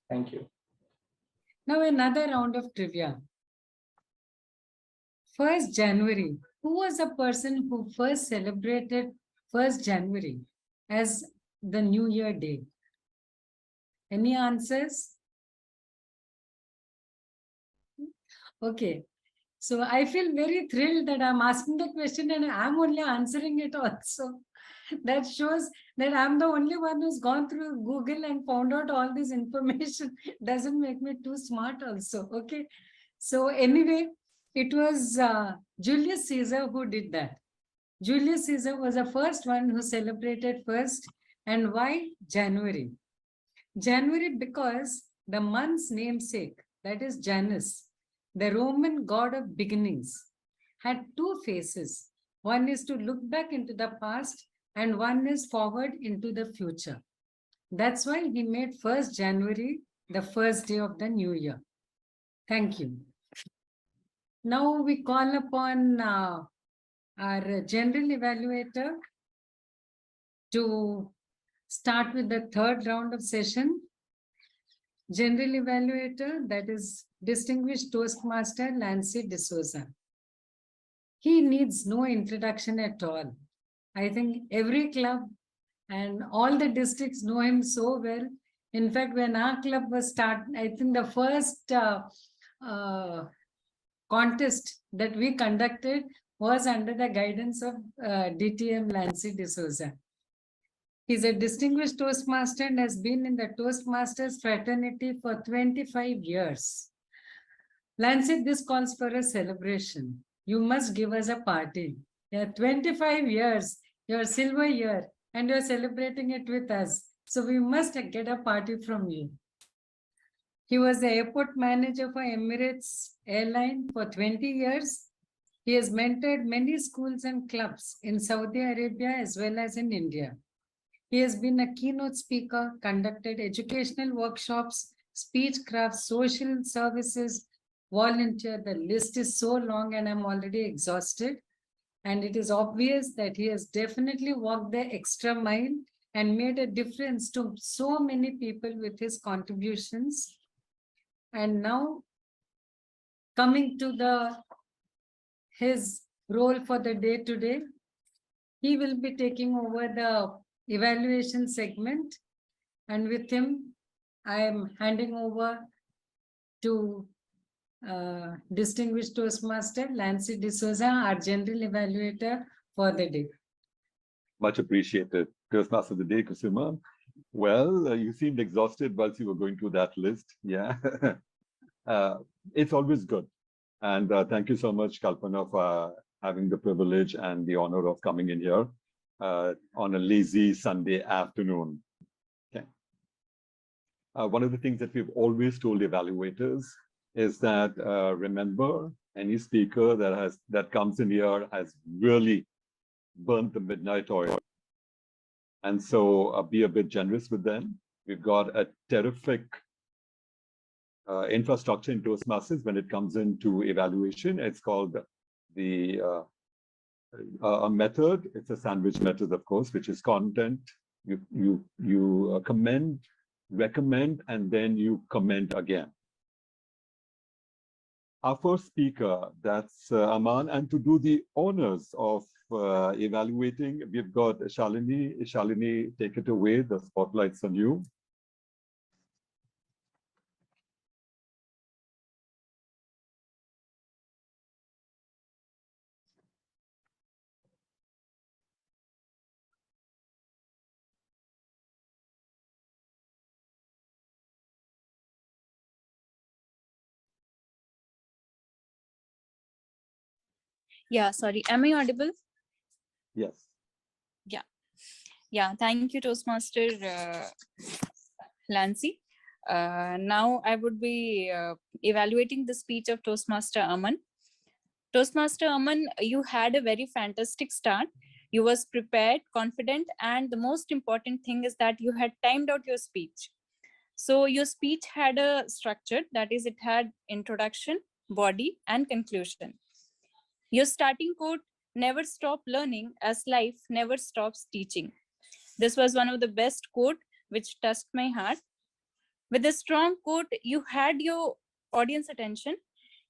Thank you. Now another round of trivia. 1st January. Who was the person who first celebrated 1st January as the New Year Day? Any answers? Okay. So I feel very thrilled that I'm asking the question and I'm only answering it also. That shows that I'm the only one who's gone through Google and found out all this information. Doesn't make me too smart also. Okay. So anyway, it was Julius Caesar who did that. Julius Caesar was the first one who celebrated 1st. And why January? January because the month's namesake, that is Janus, the Roman god of beginnings, had 2 faces. One is to look back into the past and one is forward into the future. That's why he made 1st January the first day of the new year. Thank you. Now we call upon our general evaluator to start with the 3rd round of session. General evaluator, that is distinguished Toastmaster Nancy D'Souza. He needs no introduction at all. I think every club and all the districts know him so well. In fact, when our club was started, I think the first contest that we conducted was under the guidance of DTM Nancy D'Souza. He's a distinguished Toastmaster and has been in the Toastmasters fraternity for 25 years. Nancy, this calls for a celebration. You must give us a party. Yeah, 25 years, your silver year, and you're celebrating it with us. So we must get a party from you. He was the airport manager for Emirates Airline for 20 years. He has mentored many schools and clubs in Saudi Arabia as well as in India. He has been a keynote speaker, conducted educational workshops, speech crafts, social services, volunteer. The list is so long and I'm already exhausted. And it is obvious that he has definitely walked the extra mile and made a difference to so many people with his contributions. And now coming to his role for the day today, he will be taking over the evaluation segment, and with him I am handing over to distinguished Toastmaster Nancy D'Souza, our general evaluator for the day. Much appreciated. Toastmaster of the day, Kusuma. Well, you seemed exhausted whilst you were going through that list. Yeah, it's always good. And thank you so much, Kalpana, for having the privilege and the honor of coming in here on a lazy Sunday afternoon. Okay. One of the things that we've always told evaluators is that remember, any speaker that comes in here has really burnt the midnight oil. And so be a bit generous with them. We've got a terrific infrastructure in Toastmasters when it comes into evaluation. It's called a method. It's a sandwich method, of course, which is content. You commend, recommend, and then you comment again. Our first speaker, that's Aman, and to do the honors of evaluating, we've got Shalini. Shalini, take it away. The spotlight's on you. Yeah, sorry. Am I audible? Yes. Yeah, thank you, Toastmaster Lancy. Now I would be evaluating the speech of Toastmaster Aman. Toastmaster Aman, you had a very fantastic start. You was prepared, confident, and the most important thing is that you had timed out your speech. So your speech had a structure, that is, it had introduction, body, and conclusion. Your starting quote, never stop learning as life never stops teaching. This was one of the best quote which touched my heart. With a strong quote, you had your audience attention.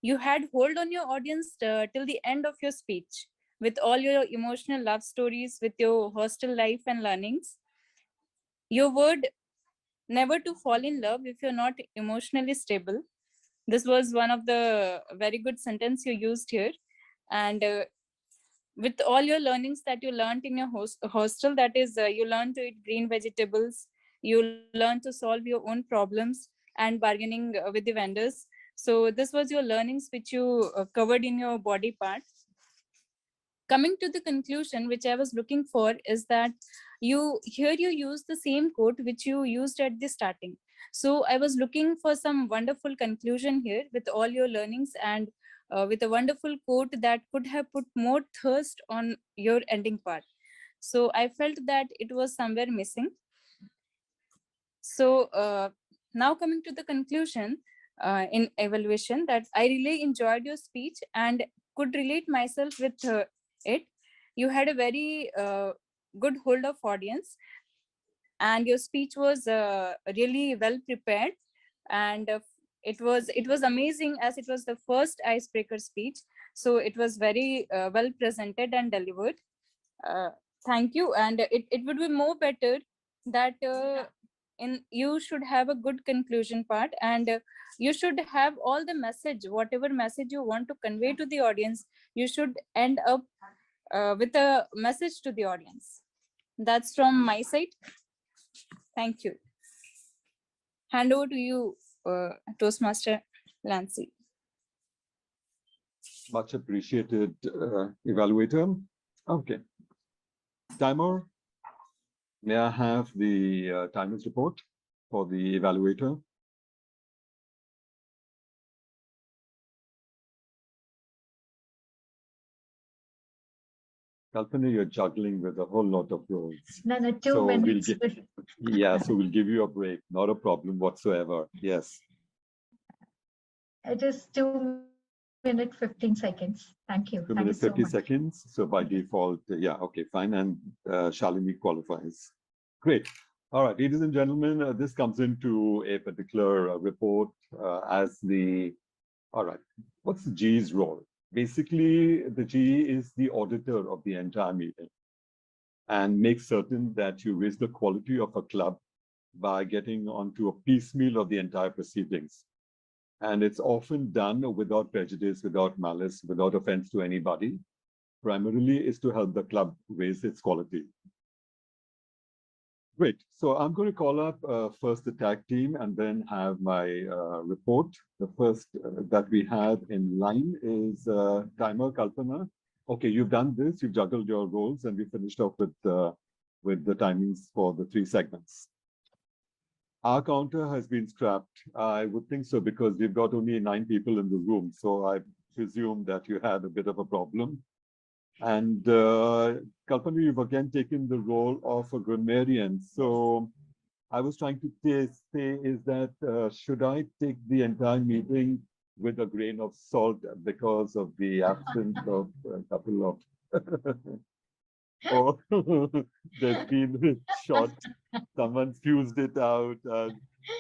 You had hold on your audience till the end of your speech with all your emotional love stories, with your hostel life and learnings. Your word, never to fall in love if you're not emotionally stable. This was one of the very good sentence you used here. And with all your learnings that you learned in your hostel, that is, you learn to eat green vegetables, you learn to solve your own problems and bargaining with the vendors. So this was your learnings which you covered in your body part. Coming to the conclusion, which I was looking for, is that you use the same quote which you used at the starting. So I was looking for some wonderful conclusion here with all your learnings, and with a wonderful quote that could have put more thirst on your ending part. So I felt that it was somewhere missing. So now coming to the conclusion, in evaluation, that I really enjoyed your speech and could relate myself with it. You had a very good hold of audience, and your speech was really well prepared, and it was amazing, as it was the first icebreaker speech. So it was very well presented and delivered. uh, Thank you, and it would be more better that in you should have a good conclusion part, and you should have all the message, whatever message you want to convey to the audience, you should end up with a message to the audience. That's from my side. Thank you. Hand over to you, Toastmaster Lancy. Much appreciated, evaluator. Okay. Timer, may I have the timer's report for the evaluator? Kalpana, you're juggling with a whole lot of roles. No, 2 So we'll minutes. Yeah, so we'll give you a break. Not a problem whatsoever. Yes. It is 2 minutes 15 seconds. Thank you. 2 Thank you minutes, so 50 much. seconds. So by default, yeah, okay, fine. And Shalini qualifies. Great. All right, ladies and gentlemen, this comes into a particular report as the, all right, what's the G's role? Basically, the G is the auditor of the entire meeting and makes certain that you raise the quality of a club by getting onto a piecemeal of the entire proceedings. And it's often done without prejudice, without malice, without offense to anybody. Primarily is to help the club raise its quality. Great. So I'm going to call up first the tag team and then have my report. The first that we have in line is Timer Kalpana. Okay, you've done this. You've juggled your roles, and we finished off with the timings for the 3 segments. Our counter has been scrapped. I would think so because we've got only 9 people in the room. So I presume that you had a bit of a problem. And Kalpana, you've again taken the role of a grammarian. So I was trying to say is that should I take the entire meeting with a grain of salt because of the absence of a couple of or there's been a shot, someone fused it out.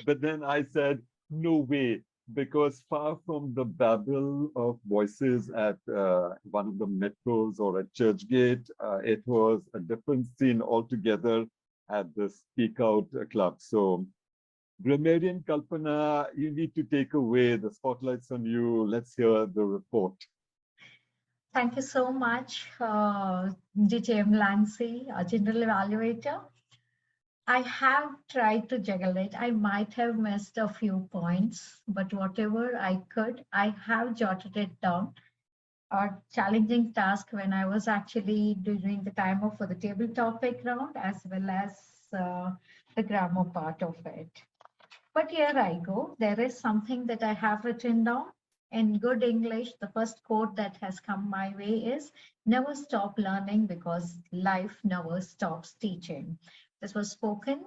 But then I said, no way, because far from the babble of voices at one of the metros or at Churchgate, it was a different scene altogether at the Speak Out Club. So, grammarian Kalpana, you need to take away the spotlights on you. Let's hear the report. Thank you so much, DTM Lancy, a general evaluator. I have tried to juggle it. I might have missed a few points, but whatever I could, I have jotted it down. A challenging task when I was actually doing the timer for the table topic round as well as the grammar part of it. But here I go. There is something that I have written down In good English, the first quote that has come my way is never stop learning because life never stops teaching. This was spoken,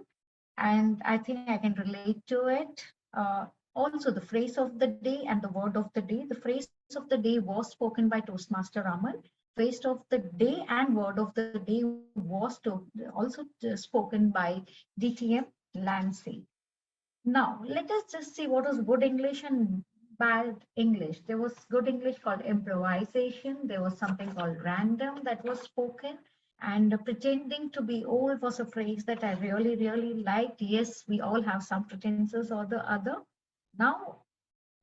and I think I can relate to it. Also, the phrase of the day and the word of the day. The phrase of the day was spoken by Toastmaster Raman. Phrase of the day and word of the day was also spoken by DTM Lancy. Now, let us just see what was good English and bad English. There was good English called improvisation. There was something called random that was spoken. And pretending to be old was a phrase that I really, really liked. Yes, we all have some pretenses or the other. Now,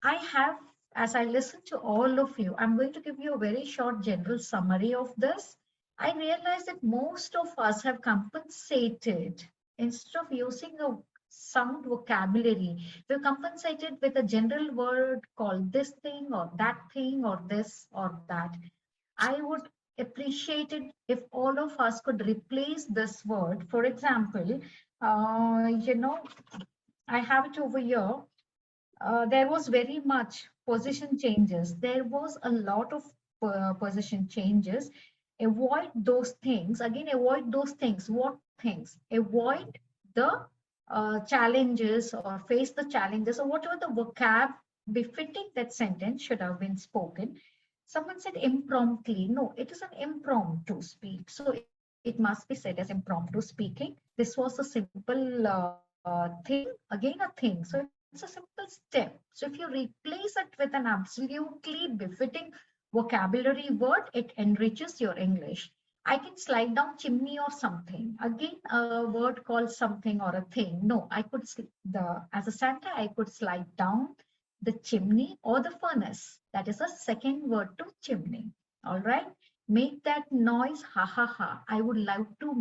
I have, as I listen to all of you, I'm going to give you a very short general summary of this. I realize that most of us have compensated instead of using a sound vocabulary. We're compensated with a general word called this thing or that thing or this or that. I would appreciate it if all of us could replace this word. For example, I have it over here. There was very much position changes. There was a lot of position changes. Avoid those things. Again, avoid those things. What things? Avoid the challenges or face the challenges or whatever the vocab befitting that sentence should have been spoken. Someone said impromptu. No, it is an impromptu speak. So it must be said as impromptu speaking. This was a simple thing, again a thing. So it's a simple step. So if you replace it with an absolutely befitting vocabulary word, it enriches your English. I can slide down chimney or something. Again, a word called something or a thing. No, I could, as a Santa, I could slide down the chimney or the furnace. That is a second word to chimney. All right. Make that noise, ha ha ha. I would love to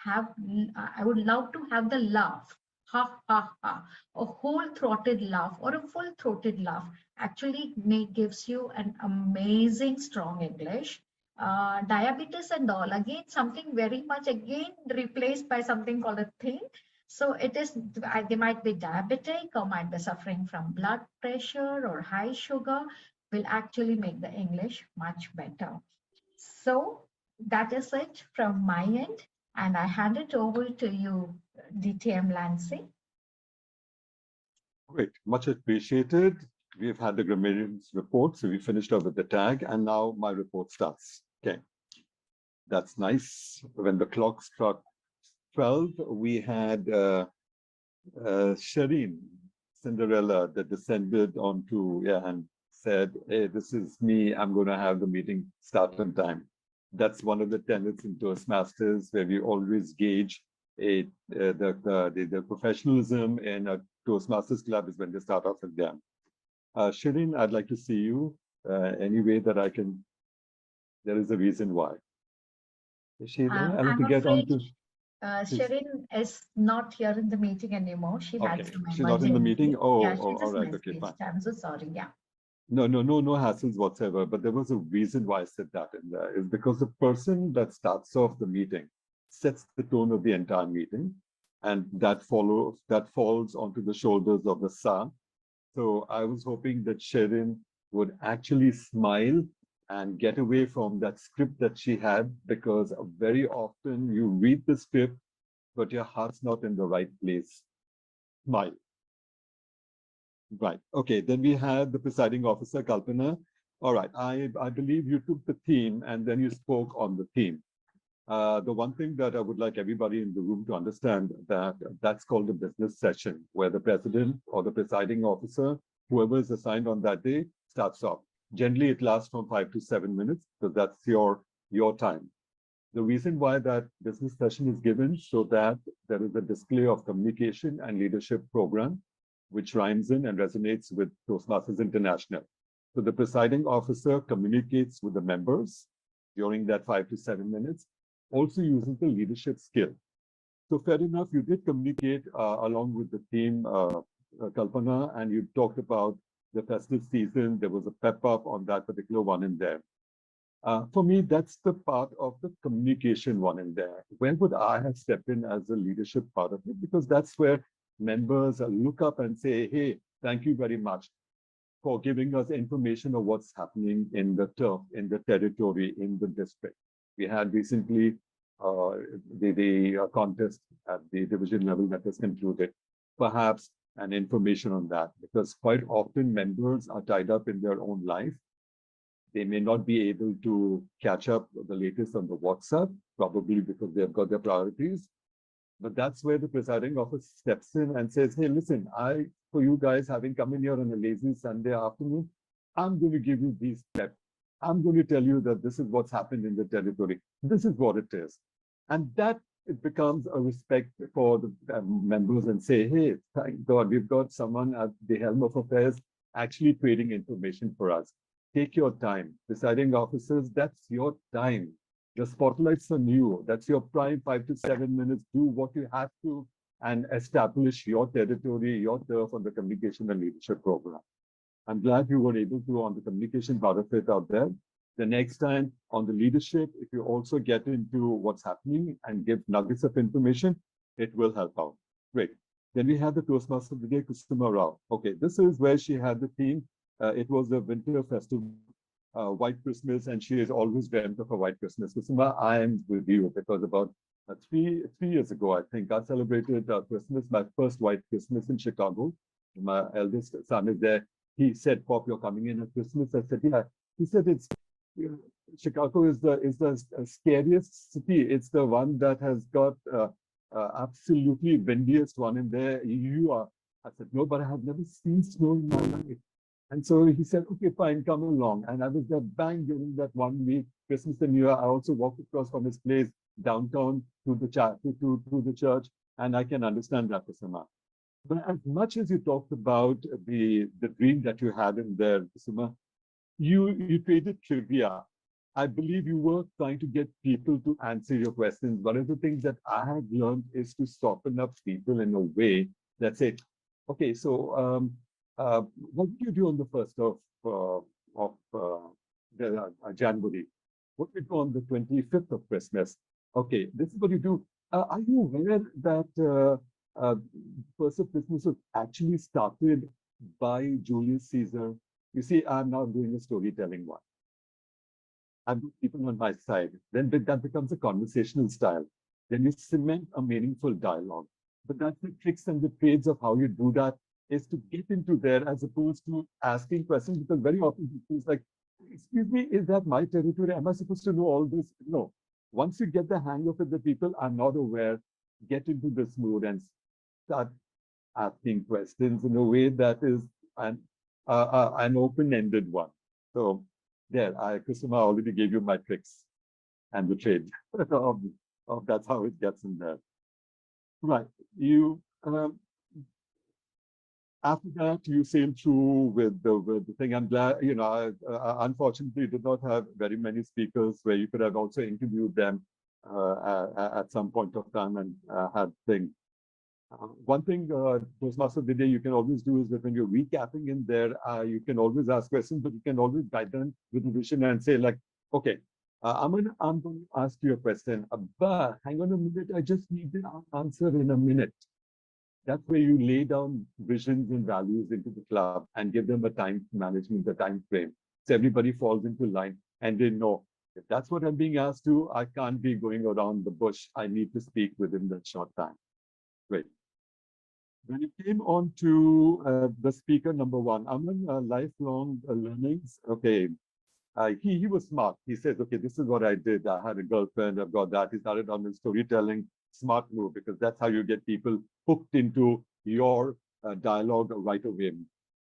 have the laugh, ha ha ha. A whole throated laugh or a full throated laugh actually gives you an amazing strong English. Diabetes and all, again, something very much again replaced by something called a thing. So it is, they might be diabetic or might be suffering from blood pressure or high sugar, will actually make the English much better. So that is it from my end. And I hand it over to you, DTM Lancy. Great, much appreciated. We've had the grammarian's report, so we finished up with the tag, and now my report starts. Okay, that's nice. When the clock struck 12, we had Shireen, Cinderella, that descended onto, and said, hey, this is me, I'm going to have the meeting start on time. That's one of the tenets in Toastmasters, where we always gauge the professionalism in a Toastmasters club is when they start off with them. Shireen, I'd like to see you any way that I can. There is a reason why. Is she there? I'm get on to. Shireen is not here in the meeting anymore. She had some She's not in the meeting. Oh, yeah, all right. Okay, fine. I'm so sorry. Yeah. No hassles whatsoever. But there was a reason why I said that in there. Is because the person that starts off the meeting sets the tone of the entire meeting, and that falls onto the shoulders of the Sa. So I was hoping that Shireen would actually smile and get away from that script that she had, because very often you read the script, but your heart's not in the right place. Smile. Right. Okay. Then we had the presiding officer, Kalpana. All right. I believe you took the theme and then you spoke on the theme. The one thing that I would like everybody in the room to understand, that's called a business session, where the president or the presiding officer, whoever is assigned on that day, starts off. Generally, it lasts from 5 to 7 minutes, because that's your time. The reason why that business session is given, so that there is a display of communication and leadership program, which rhymes in and resonates with Toastmasters International. So the presiding officer communicates with the members during that 5 to 7 minutes, also using the leadership skill. So fair enough, you did communicate along with the team, Kalpana, and you talked about the festive season. There was a pep up on that particular one in there. For me, that's the part of the communication one in there. Where would I have stepped in as a leadership part of it? Because that's where members look up and say, hey, thank you very much. for giving us information of what's happening in the turf, in the territory, in the district. We had recently the contest at the division level that was concluded. Perhaps an information on that, because quite often members are tied up in their own life. They may not be able to catch up with the latest on the WhatsApp, probably because they've got their priorities. But that's where the presiding officer steps in and says, hey, listen, for you guys having come in here on a lazy Sunday afternoon, I'm going to give you these steps. I'm going to tell you that this is what's happened in the territory. This is what it is. And that it becomes a respect for the members and say, hey, thank God, we've got someone at the helm of affairs actually creating information for us. Take your time. Presiding officers, that's your time. The spotlight's on you. That's your prime 5 to 7 minutes. Do what you have to and establish your territory, your turf on the communication and leadership program. I'm glad you were able to on the communication part of it out there. The next time on the leadership, if you also get into what's happening and give nuggets of information, it will help out. Great. Then we have the Toastmaster today, Kusuma Rao. Okay, this is where she had the theme. It was a winter festival, White Christmas, and she has always dreamt of a White Christmas. Kusuma, I am with you because about three years ago, I think, I celebrated Christmas, my first White Christmas in Chicago. My eldest son is there. He said, Pop, you're coming in at Christmas. I said, yeah. He said, Chicago is the scariest city. It's the one that has got absolutely windiest one in there. You are. I said, no, but I have never seen snow in my life. And so he said, okay, fine, come along. And I was there bang during that 1 week, Christmas and New Year. I also walked across from his place downtown to the church, and I can understand that, Kusuma. But as much as you talked about the dream that you had in there, Kusuma, you created trivia. I believe you were trying to get people to answer your questions. One of the things that I have learned is to soften up people in a way that say, okay, so what did you do on the 1st of January? What did you do on the 25th of Christmas? Okay, this is what you do. Are you aware that first of Christmas was actually started by Julius Caesar? You see, I'm now doing a storytelling one. I've got people on my side. Then that becomes a conversational style. Then you cement a meaningful dialogue. But that's the tricks and the trades of how you do that, is to get into there as opposed to asking questions, because very often it's like, excuse me, is that my territory? Am I supposed to know all this? No. Once you get the hang of it, the people are not aware, get into this mood and start asking questions in a way that is an open-ended one. So there, Kusuma already gave you my tricks and the trade of that's how it gets in there. Right, you after that you sailed through with the thing. I'm glad, you know, I unfortunately did not have very many speakers where you could have also interviewed them at some point of time and had things. One thing Toastmasters today you can always do is that when you're recapping in there, you can always ask questions, but you can always guide them with a vision and say like, okay, I'm going to ask you a question, but hang on a minute, I just need the answer in a minute. That's where you lay down visions and values into the club and give them a time management, a time frame. So everybody falls into line and they know, if that's what I'm being asked to, I can't be going around the bush. I need to speak within that short time. Great. When it came on to the speaker number one, Aman, lifelong learnings. Okay, he was smart. He says, okay, this is what I did. I had a girlfriend, I've got that. He started on his storytelling. Smart move, because that's how you get people hooked into your dialogue right away.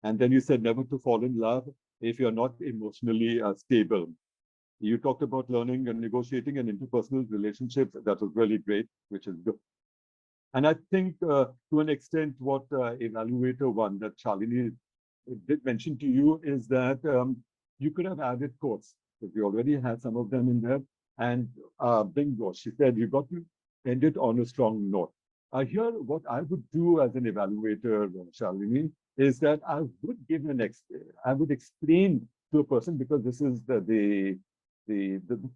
And then you said never to fall in love if you're not emotionally stable. You talked about learning and negotiating and interpersonal relationships. That was really great, which is good. And I think to an extent, what evaluator one that Shalini did mention to you is that you could have added quotes, because we already had some of them in there. And bingo, she said, you got to end it on a strong note. Here, what I would do as an evaluator, Shalini, is that I would give I would explain to a person, because this is the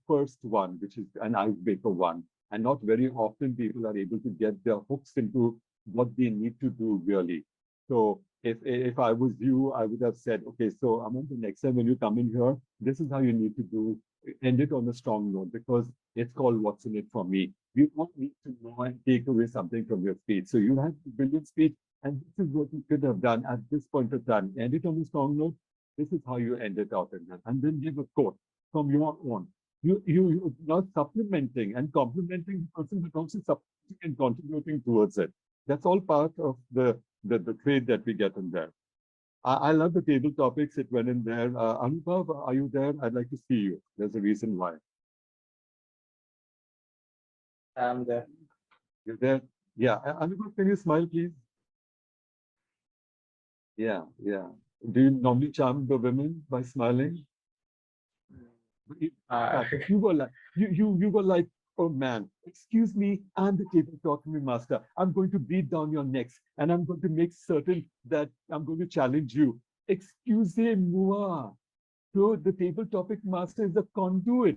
first one, which is an icebreaker one. And not very often people are able to get their hooks into what they need to do really. So If I was you, I would have said, okay, so Aman, the next time when you come in here, this is how you need to do. End it on a strong note because it's called what's in it for me. You don't need to know and take away something from your speech. So you have a brilliant speech, and this is what you could have done at this point of time. End it on a strong note. This is how you end it out in that. And then give a quote from your own. You're not supplementing and complimenting the person, but also supplementing and contributing towards it. That's all part of the trade that we get in there. I love the table topics. It went in there. Anubhav, are you there? I'd like to see you. There's a reason why. I'm there. You're there? Yeah. Anubhav, can you smile, please? Yeah, yeah. Do you normally charm the women by smiling? You were like, you were like, oh man, excuse me, I'm the table talking master. I'm going to beat down your necks and I'm going to make certain that I'm going to challenge you. Excusez-moi. So the table topic master is the conduit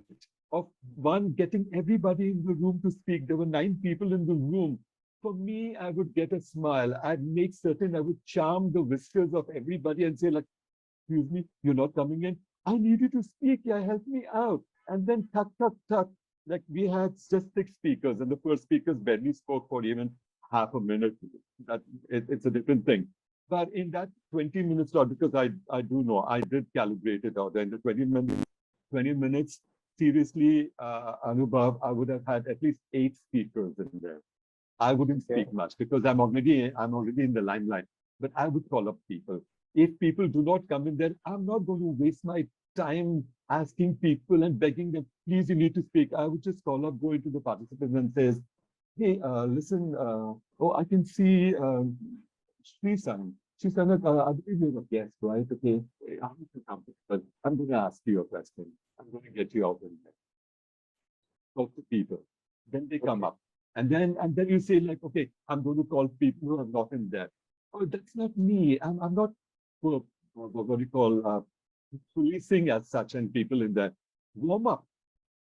of one getting everybody in the room to speak. There were 9 people in the room. For me, I would get a smile. I'd make certain I would charm the whiskers of everybody and say, like, excuse me, you're not coming in. I need you to speak. Yeah, help me out. And then tuck, tuck, tuck. Like we had just 6 speakers, and the first speakers barely spoke for even half a minute. It's a different thing. But in that 20 minutes slot, because I do know, I did calibrate it out. And the 20 minutes, seriously, Anubhav, I would have had at least 8 speakers in there. I wouldn't speak much because I'm already in the limelight. But I would call up people. If people do not come in there, I'm not going to waste my time asking people and begging them, please, you need to speak. I would just call up, go into the participants and says, hey, listen, oh, I can see Sri-san. Sri-san, I believe you're a guest, right? Okay, I'm comfortable. I'm going to ask you a question. I'm going to get you out in there. Talk to people. Then they come up. And then you say, like, okay, I'm going to call people who are not in there. Oh, that's not me. I'm not what do you call policing as such and people in there. Warm up.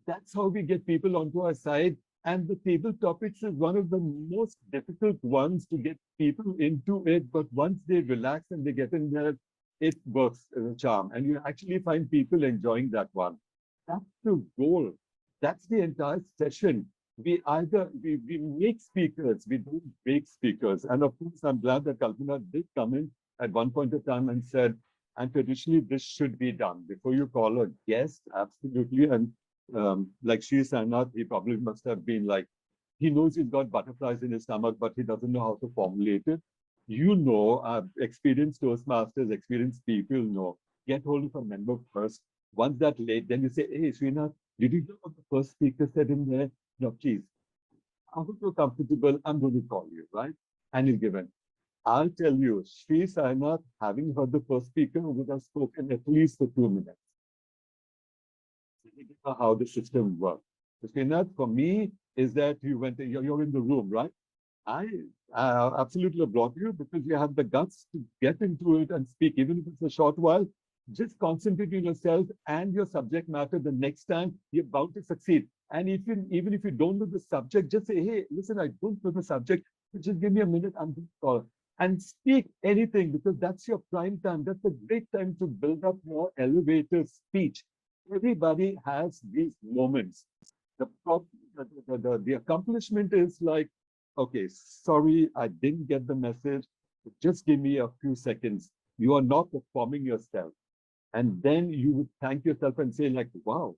That's how we get people onto our side. And the table topics is one of the most difficult ones to get people into it. But once they relax and they get in there, it works as a charm. And you actually find people enjoying that one. That's the goal. That's the entire session. We make speakers, we don't break speakers. And of course, I'm glad that Kalpana did come in at one point of time and said, and traditionally this should be done before you call a guest, absolutely. And like Sri Sanath, he probably must have been like, he knows he's got butterflies in his stomach, but he doesn't know how to formulate it. You know, experienced Toastmasters, experienced people know, get hold of a member first. Once that late, then you say, hey, Srinath, did you know what the first speaker said in there? No, please. I hope you're comfortable. I'm going to call you, right? And you're given. I'll tell you, Sri Sainath, having heard the first speaker, would have spoken at least for 2 minutes. How the system works. So Srinath, for me, is that you're in the room, right? I absolutely applaud you because you have the guts to get into it and speak, even if it's a short while. Just concentrate on yourself and your subject matter. The next time you're bound to succeed. And even if you don't know the subject, just say, hey, listen, I don't know the subject. Just give me a minute. I'm going to call. And speak anything because that's your prime time. That's a great time to build up your elevator speech. Everybody has these moments. The accomplishment is like, okay, sorry, I didn't get the message. Just give me a few seconds. You are not performing yourself. And then you would thank yourself and say like, wow,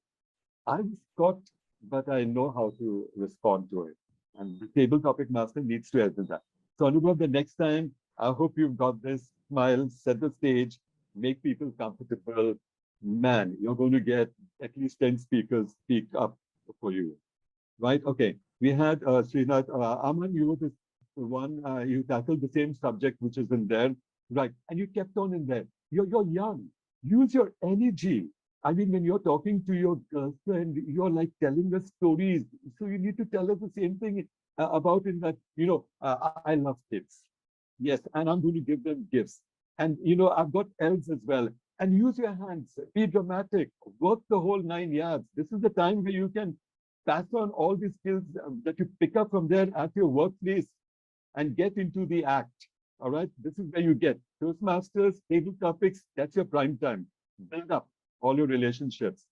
I was caught, but I know how to respond to it. And the table topic master needs to help in that. So Anubhav, the next time, I hope you've got this smile, set the stage, make people comfortable. Man, you're going to get at least 10 speakers speak up for you. Right? Okay. We had Srinath, Aman, you were the one, you tackled the same subject, which is in there. Right. And you kept on in there. You're young. Use your energy. I mean, when you're talking to your girlfriend, you're like telling her stories. So you need to tell her the same thing about in that, I love kids. Yes, and I'm going to give them gifts. And, I've got elves as well. And use your hands, be dramatic, work the whole 9 yards. This is the time where you can pass on all these skills that you pick up from there at your workplace and get into the act. All right, this is where you get Toastmasters, table topics. That's your prime time. Build up all your relationships.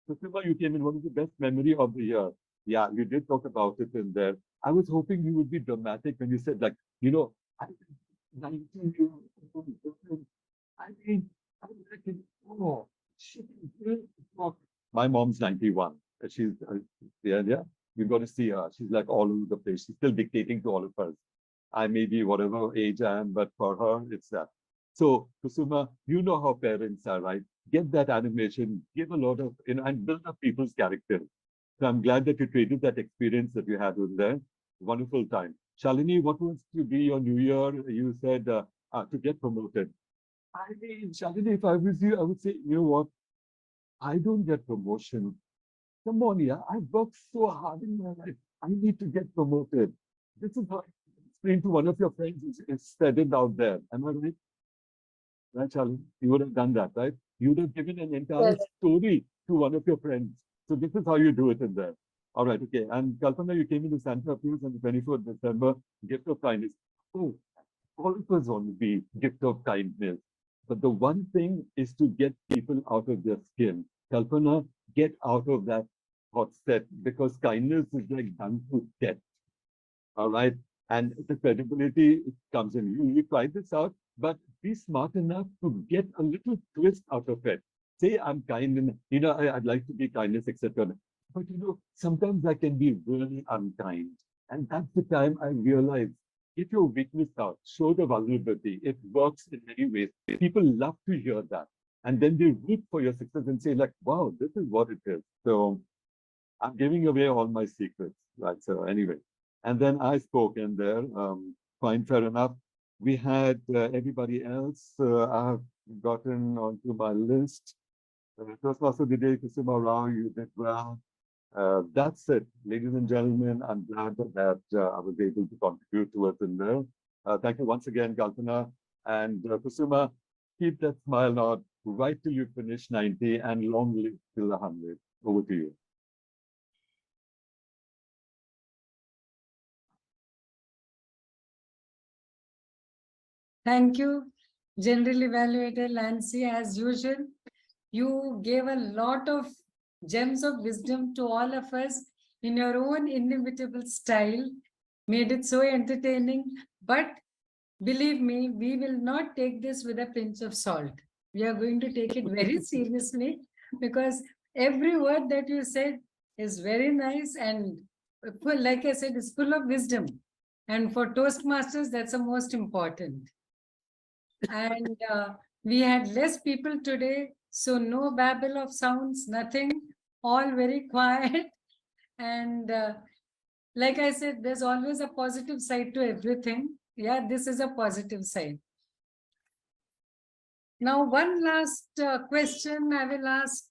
So, Siva, you came in one of the best memory of the year. Yeah, you did talk about it in there. I was hoping you would be dramatic when you said, like, I 19 years old. I mean, I'm like, oh, she can really talk. My mom's 91. She's, yeah, you've got to see her. She's like all over the place. She's still dictating to all of us. I may be whatever age I am, but for her, it's that. So, Kusuma, you know how parents are, right? Get that animation, give a lot of, and build up people's character. So I'm glad that you traded that experience that you had with them. Wonderful time. Shalini, what was to be your New Year? You said to get promoted. I mean, Shalini, if I was you, I would say, you know what? I don't get promotion. Come on, yeah. I've worked so hard in my life. I need to get promoted. This is how I explain to one of your friends is said it out there. Am I right? Right, Charlie? You would have done that, right? You would have given an entire Yes. story to one of your friends. So this is how you do it in there. All right, okay. And Kalpana, you came into Santa Cruz on the 24th December, gift of kindness. Oh, all of us want to be gift of kindness. But the one thing is to get people out of their skin. Kalpana, get out of that hot set because kindness is like done to death. All right. And the credibility comes in. You try this out, but be smart enough to get a little twist out of it. Say I'm kind and I'd like to be kindness, etc. But sometimes I can be really unkind. And that's the time I realize if your weakness out, show the vulnerability. It works in many ways. People love to hear that. And then they root for your success and say, like, wow, this is what it is. So I'm giving away all my secrets. Right. So anyway. And then I spoke in there. Fine, fair enough. We had everybody else. I have gotten onto my list. Toastmaster Day, Kusuma Rao, you did well. That's it, ladies and gentlemen. I'm glad that I was able to contribute towards in there. Thank you once again, Kalpana and Kusuma. Keep that smile on right till you finish 90 and long live till 100. Over to you. Thank you, generally evaluated Lancy, as usual. You gave a lot of gems of wisdom to all of us in your own inimitable style, made it so entertaining. But believe me, we will not take this with a pinch of salt. We are going to take it very seriously because every word that you said is very nice and, like I said, is full of wisdom. And for Toastmasters, that's the most important. And we had less people today, so no babble of sounds, nothing, all very quiet. And like I said, there's always a positive side to everything. Yeah, this is a positive side. Now, one last question I will ask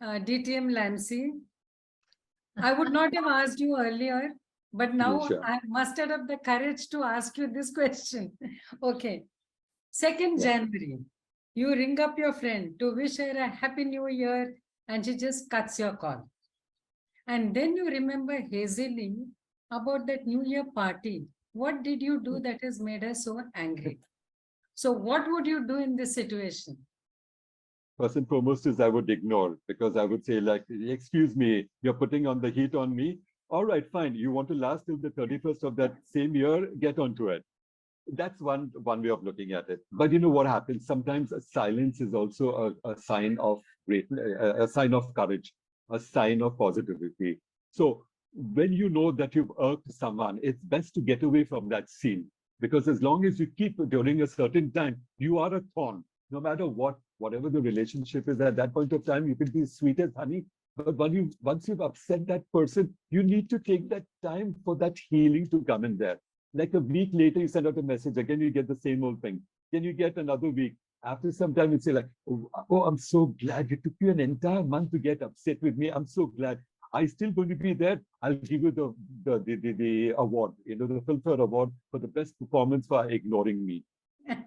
DTM Lancy. I would not have asked you earlier, but now Sure. I mustered up the courage to ask you this question. Okay. 2nd January, you ring up your friend to wish her a happy new year and she just cuts your call. And then you remember hazily about that New Year party. What did you do that has made her so angry? So what would you do in this situation? First and foremost is I would ignore because I would say like, excuse me, you're putting on the heat on me. All right, fine. You want to last till the 31st of that same year, get onto it. That's one way of looking at it. But you know what happens? Sometimes silence is also a sign of great, a sign of courage, a sign of positivity. So when you know that you've irked someone, it's best to get away from that scene because as long as you keep during a certain time, you are a thorn. No matter whatever the relationship is at that point of time, you can be sweet as honey. But once you've upset that person, you need to take that time for that healing to come in there. Like a week later, you send out a message. Again, you get the same old thing. Then you get another week. After some time, you say like, oh, I'm so glad you took you an entire month to get upset with me. I'm so glad. I'm still going to be there. I'll give you the award, the Filter Award for the best performance for ignoring me.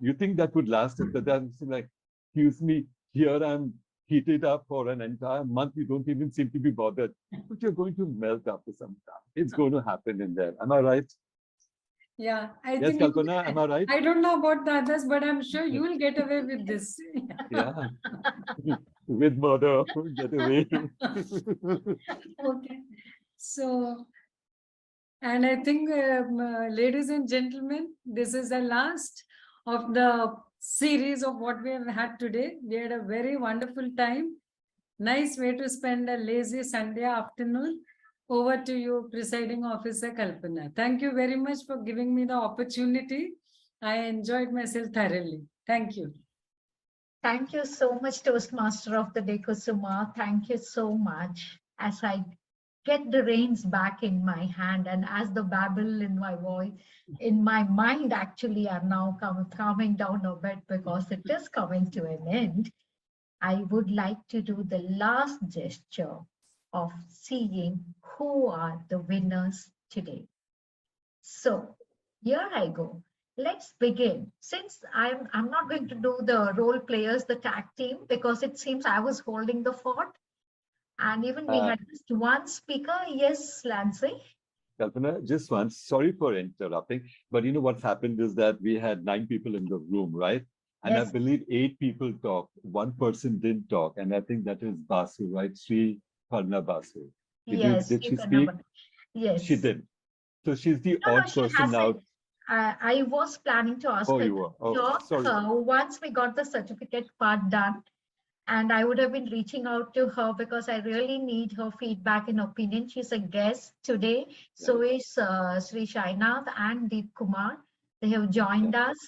You think that would last? After that, it's like, excuse me, here I'm heated up for an entire month. You don't even seem to be bothered. But you're going to melt after some time. It's going to happen in there. Am I right? Yeah, I Yes, think you Kalpana, am I right? I don't know about the others, but I'm sure you will get away with this. Yeah. With murder, get away. Okay. So, and I think, ladies and gentlemen, this is the last of the series of what we have had today. We had a very wonderful time. Nice way to spend a lazy Sunday afternoon. Over to you, Presiding Officer Kalpana. Thank you very much for giving me the opportunity. I enjoyed myself thoroughly. Thank you. Thank you so much, Toastmaster of the Day, Kusuma. Thank you so much. As I get the reins back in my hand and as the babble in my voice, in my mind actually are now calming down a bit because it is coming to an end. I would like to do the last gesture of seeing who are the winners today. So here I go. Let's begin. Since I'm not going to do the role players, the tag team, because it seems I was holding the fort. And even we had just one speaker. Yes, Lancy. Kalpana, just once, sorry for interrupting, but you know what's happened is that we had 9 people in the room, right? And I Yes. believe 8 people talked. One person didn't talk, and I think that is Basu, right? Sri Parna Basu. Yes, Did you she can speak? number. Yes. She did. So she's the No, odd she person now. hasn't. I was planning to ask Oh, her you to were. Oh, talk sorry. once we got the certificate part done. And I would have been reaching out to her because I really need her feedback and opinion. She's a guest today. So is Sri Shainath and Deep Kumar. They have joined us.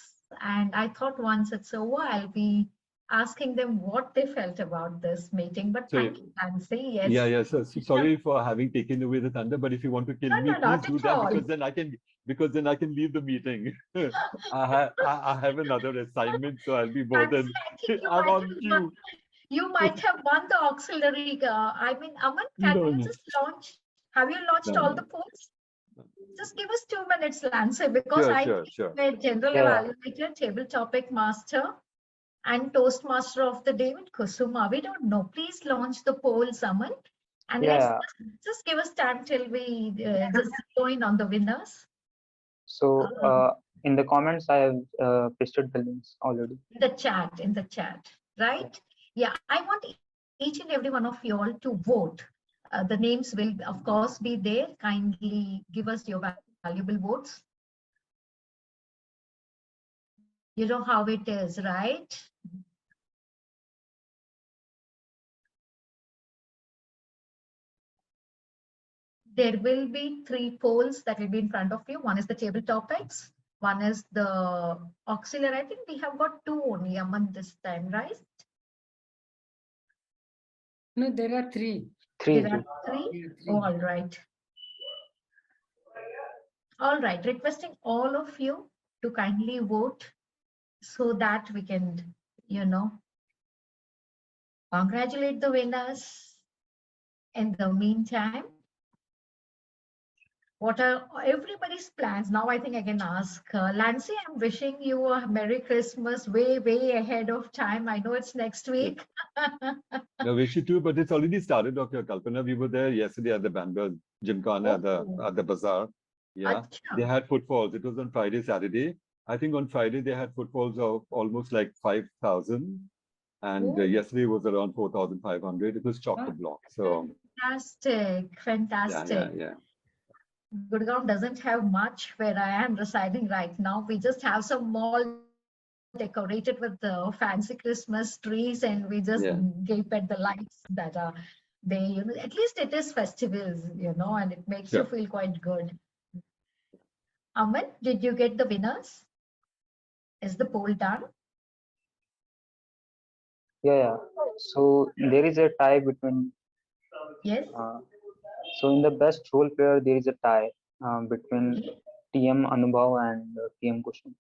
And I thought once it's over, I'll be asking them what they felt about this meeting. But So, thank you, Nancy. Yes. yeah. So sorry for having taken away the thunder, but if you want to kill No, me, no, please not do at that all. because then I can leave the meeting. I have another assignment, so I'll be more Nancy, than I think I'm on cue. you might have won the auxiliary. I mean, Aman, can No, you no, just launch? Have you launched all the no. polls? Just give us 2 minutes, Lance, because I Sure. think we're general Yeah. evaluator, table topic master, and Toastmaster of the day with Kusuma. We don't know. Please launch the polls, Aman, and let's Yeah. just give us time till we just join on the winners. So in the comments, I have pasted the links already. In the chat, right? Yeah, I want each and every one of you all to vote. The names will, of course, be there. Kindly give us your valuable votes. You know how it is, right? There will be 3 polls that will be in front of you. One is the table topics. One is the auxiliary. I think we have got 2 only, Aman, this time, right? No, there are 3. Three. There are 3. All right. All right. Requesting all of you to kindly vote so that we can, congratulate the winners. In the meantime, what are everybody's plans? Now I think I can ask Lancy, I'm wishing you a Merry Christmas way ahead of time. I know it's next week. No, wish you too, but it's already started, Dr. Kalpana. We were there yesterday at the Bangalore Gymkhana at the bazaar. Yeah, they had footfalls. It was on Friday, Saturday. I think on Friday they had footfalls of almost like 5,000. And yesterday was around 4,500. It was chock the block. So Fantastic. Yeah. Gurgaon doesn't have much where I am residing right now. We just have some mall decorated with the fancy Christmas trees, and we just gape at the lights that are there. At least it is festivals, and it makes you feel quite good. Aman, did you get the winners? Is the poll done? Yeah. So there is a tie between. Yes. So in the best role player, there is a tie between TM Anubhav and TM Kusuma.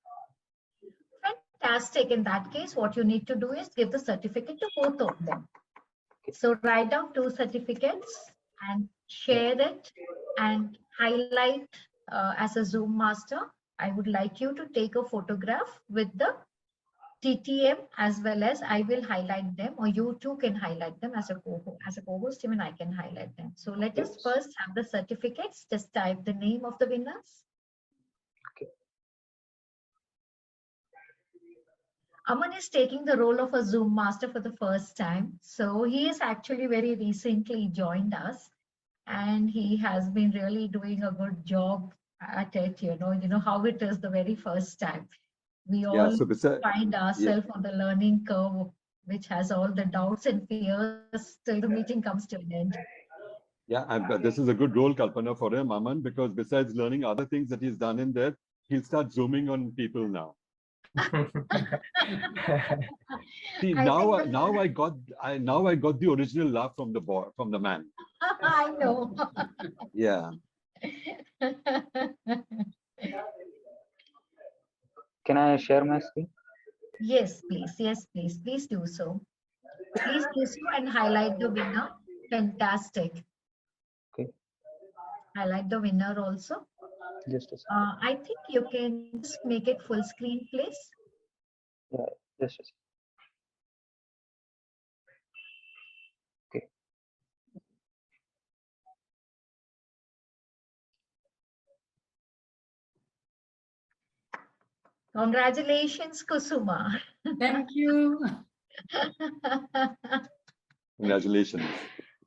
Fantastic. In that case, what you need to do is give the certificate to both of them. So write down 2 certificates and share it and highlight as a Zoom master. I would like you to take a photograph with the TTM as well as I will highlight them, or you too can highlight them as a co-host, even I can highlight them. So let us first have the certificates. Just type the name of the winners. Aman is taking the role of a Zoom master for the first time. So he is actually very recently joined us, and he has been really doing a good job at it. You know how it is the very first time. We Yeah. all So besides, find yeah, ourselves on the learning curve, which has all the doubts and fears till the meeting comes to an end. yeah. But this is a good role, Kalpana, for him, Aman, because besides learning other things that he's done in there, he'll start zooming on people now. See, I think now I got the original laugh from the boy, from the man. I know. Yeah. Can I share my screen? Yes, please. Yes, please. Please do so. Please do so and highlight the winner. Fantastic. Okay, Highlight the winner also. just a second. I think you can just make it full screen, please. Yeah, just a second. Okay. Congratulations, Kusuma. Thank you. Congratulations.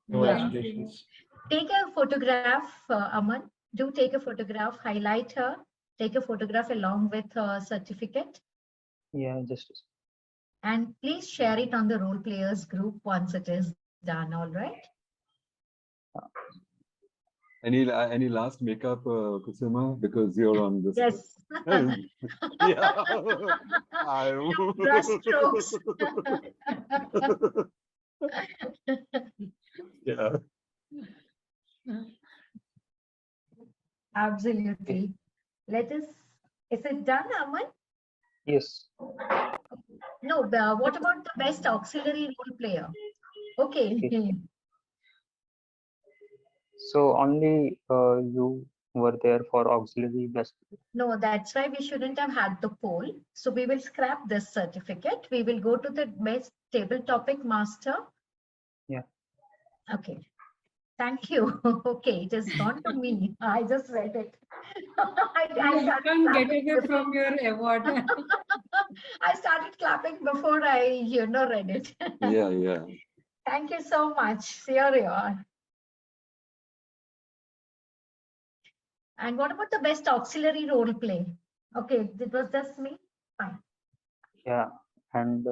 Yeah. Congratulations. Take a photograph, Aman. Do take a photograph, highlight her, take a photograph along with her certificate, Yeah, just a second. and please share it on the role players group once it is done, all right? Any last makeup, Kusuma, because you're on this. Yes. Yeah. Brush strokes. Yeah. Absolutely. Let us, is it done, Aman? Yes. No, what about the best auxiliary role player? Okay. Okay. So only you were there for auxiliary best. No, that's why we shouldn't have had the poll. So we will scrap this certificate. We will go to the best table topic master. Yeah. Okay. Thank you. Okay, it has gone to me. I just read it. I You started can't get clapping away before- from your award. I started clapping before I, read it. Yeah, yeah. Thank you so much. Here you are. And what about the best auxiliary role play? Okay, it was just me. Fine. Yeah, and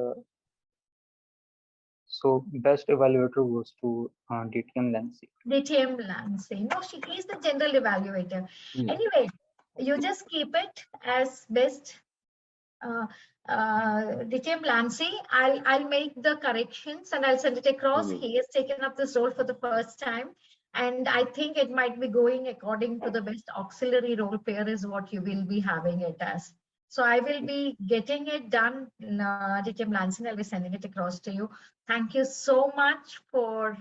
so best evaluator goes to DTM Lancy. DTM Lansing. No, she is the general evaluator. Yeah. Anyway, you just keep it as best DTM Lancy. I'll make the corrections and I'll send it across. Mhm. He has taken up this role for the first time. And I think it might be going according to the best auxiliary role player is what you will be having it as. So I will be getting it done, DTM Lansing. I'll be sending it across to you. Thank you so much for,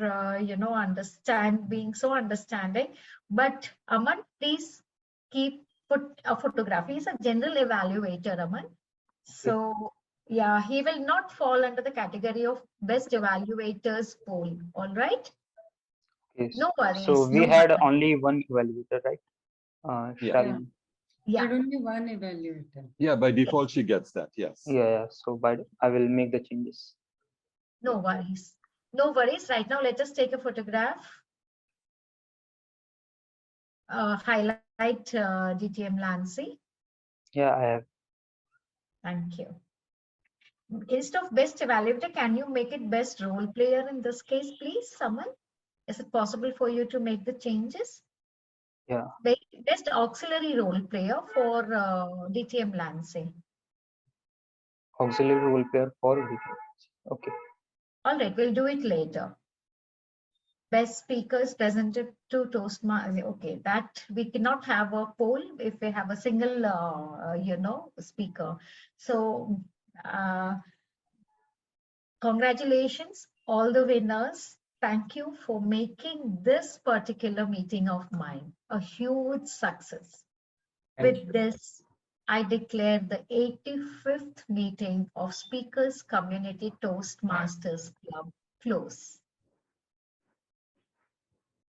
being so understanding. But Aman, please put a photography. He's a general evaluator, Aman. So yeah, he will not fall under the category of best evaluators poll. All right. Okay, No worries. so we no had worries. only one evaluator, right? Yeah. Shalini. Yeah, Had only one evaluator. Yeah, by default, she gets that. Yes. Yeah. So I will make the changes. no worries. No worries. Right now, let us take a photograph. Highlight DTM Lancy. Yeah, I have. Thank you. Instead of best evaluator, can you make it best role player in this case, please? Someone? Is it possible for you to make the changes? Yeah. Best auxiliary role player for DTM Lansing. Auxiliary role player for DTM. Okay. All right, we'll do it later. Best speakers presented to Toastmasters. Okay, that we cannot have a poll if we have a single, speaker. So, congratulations, all the winners. Thank you for making this particular meeting of mine a huge success. With this, I declare the 85th meeting of Speakers Community Toastmasters Club close.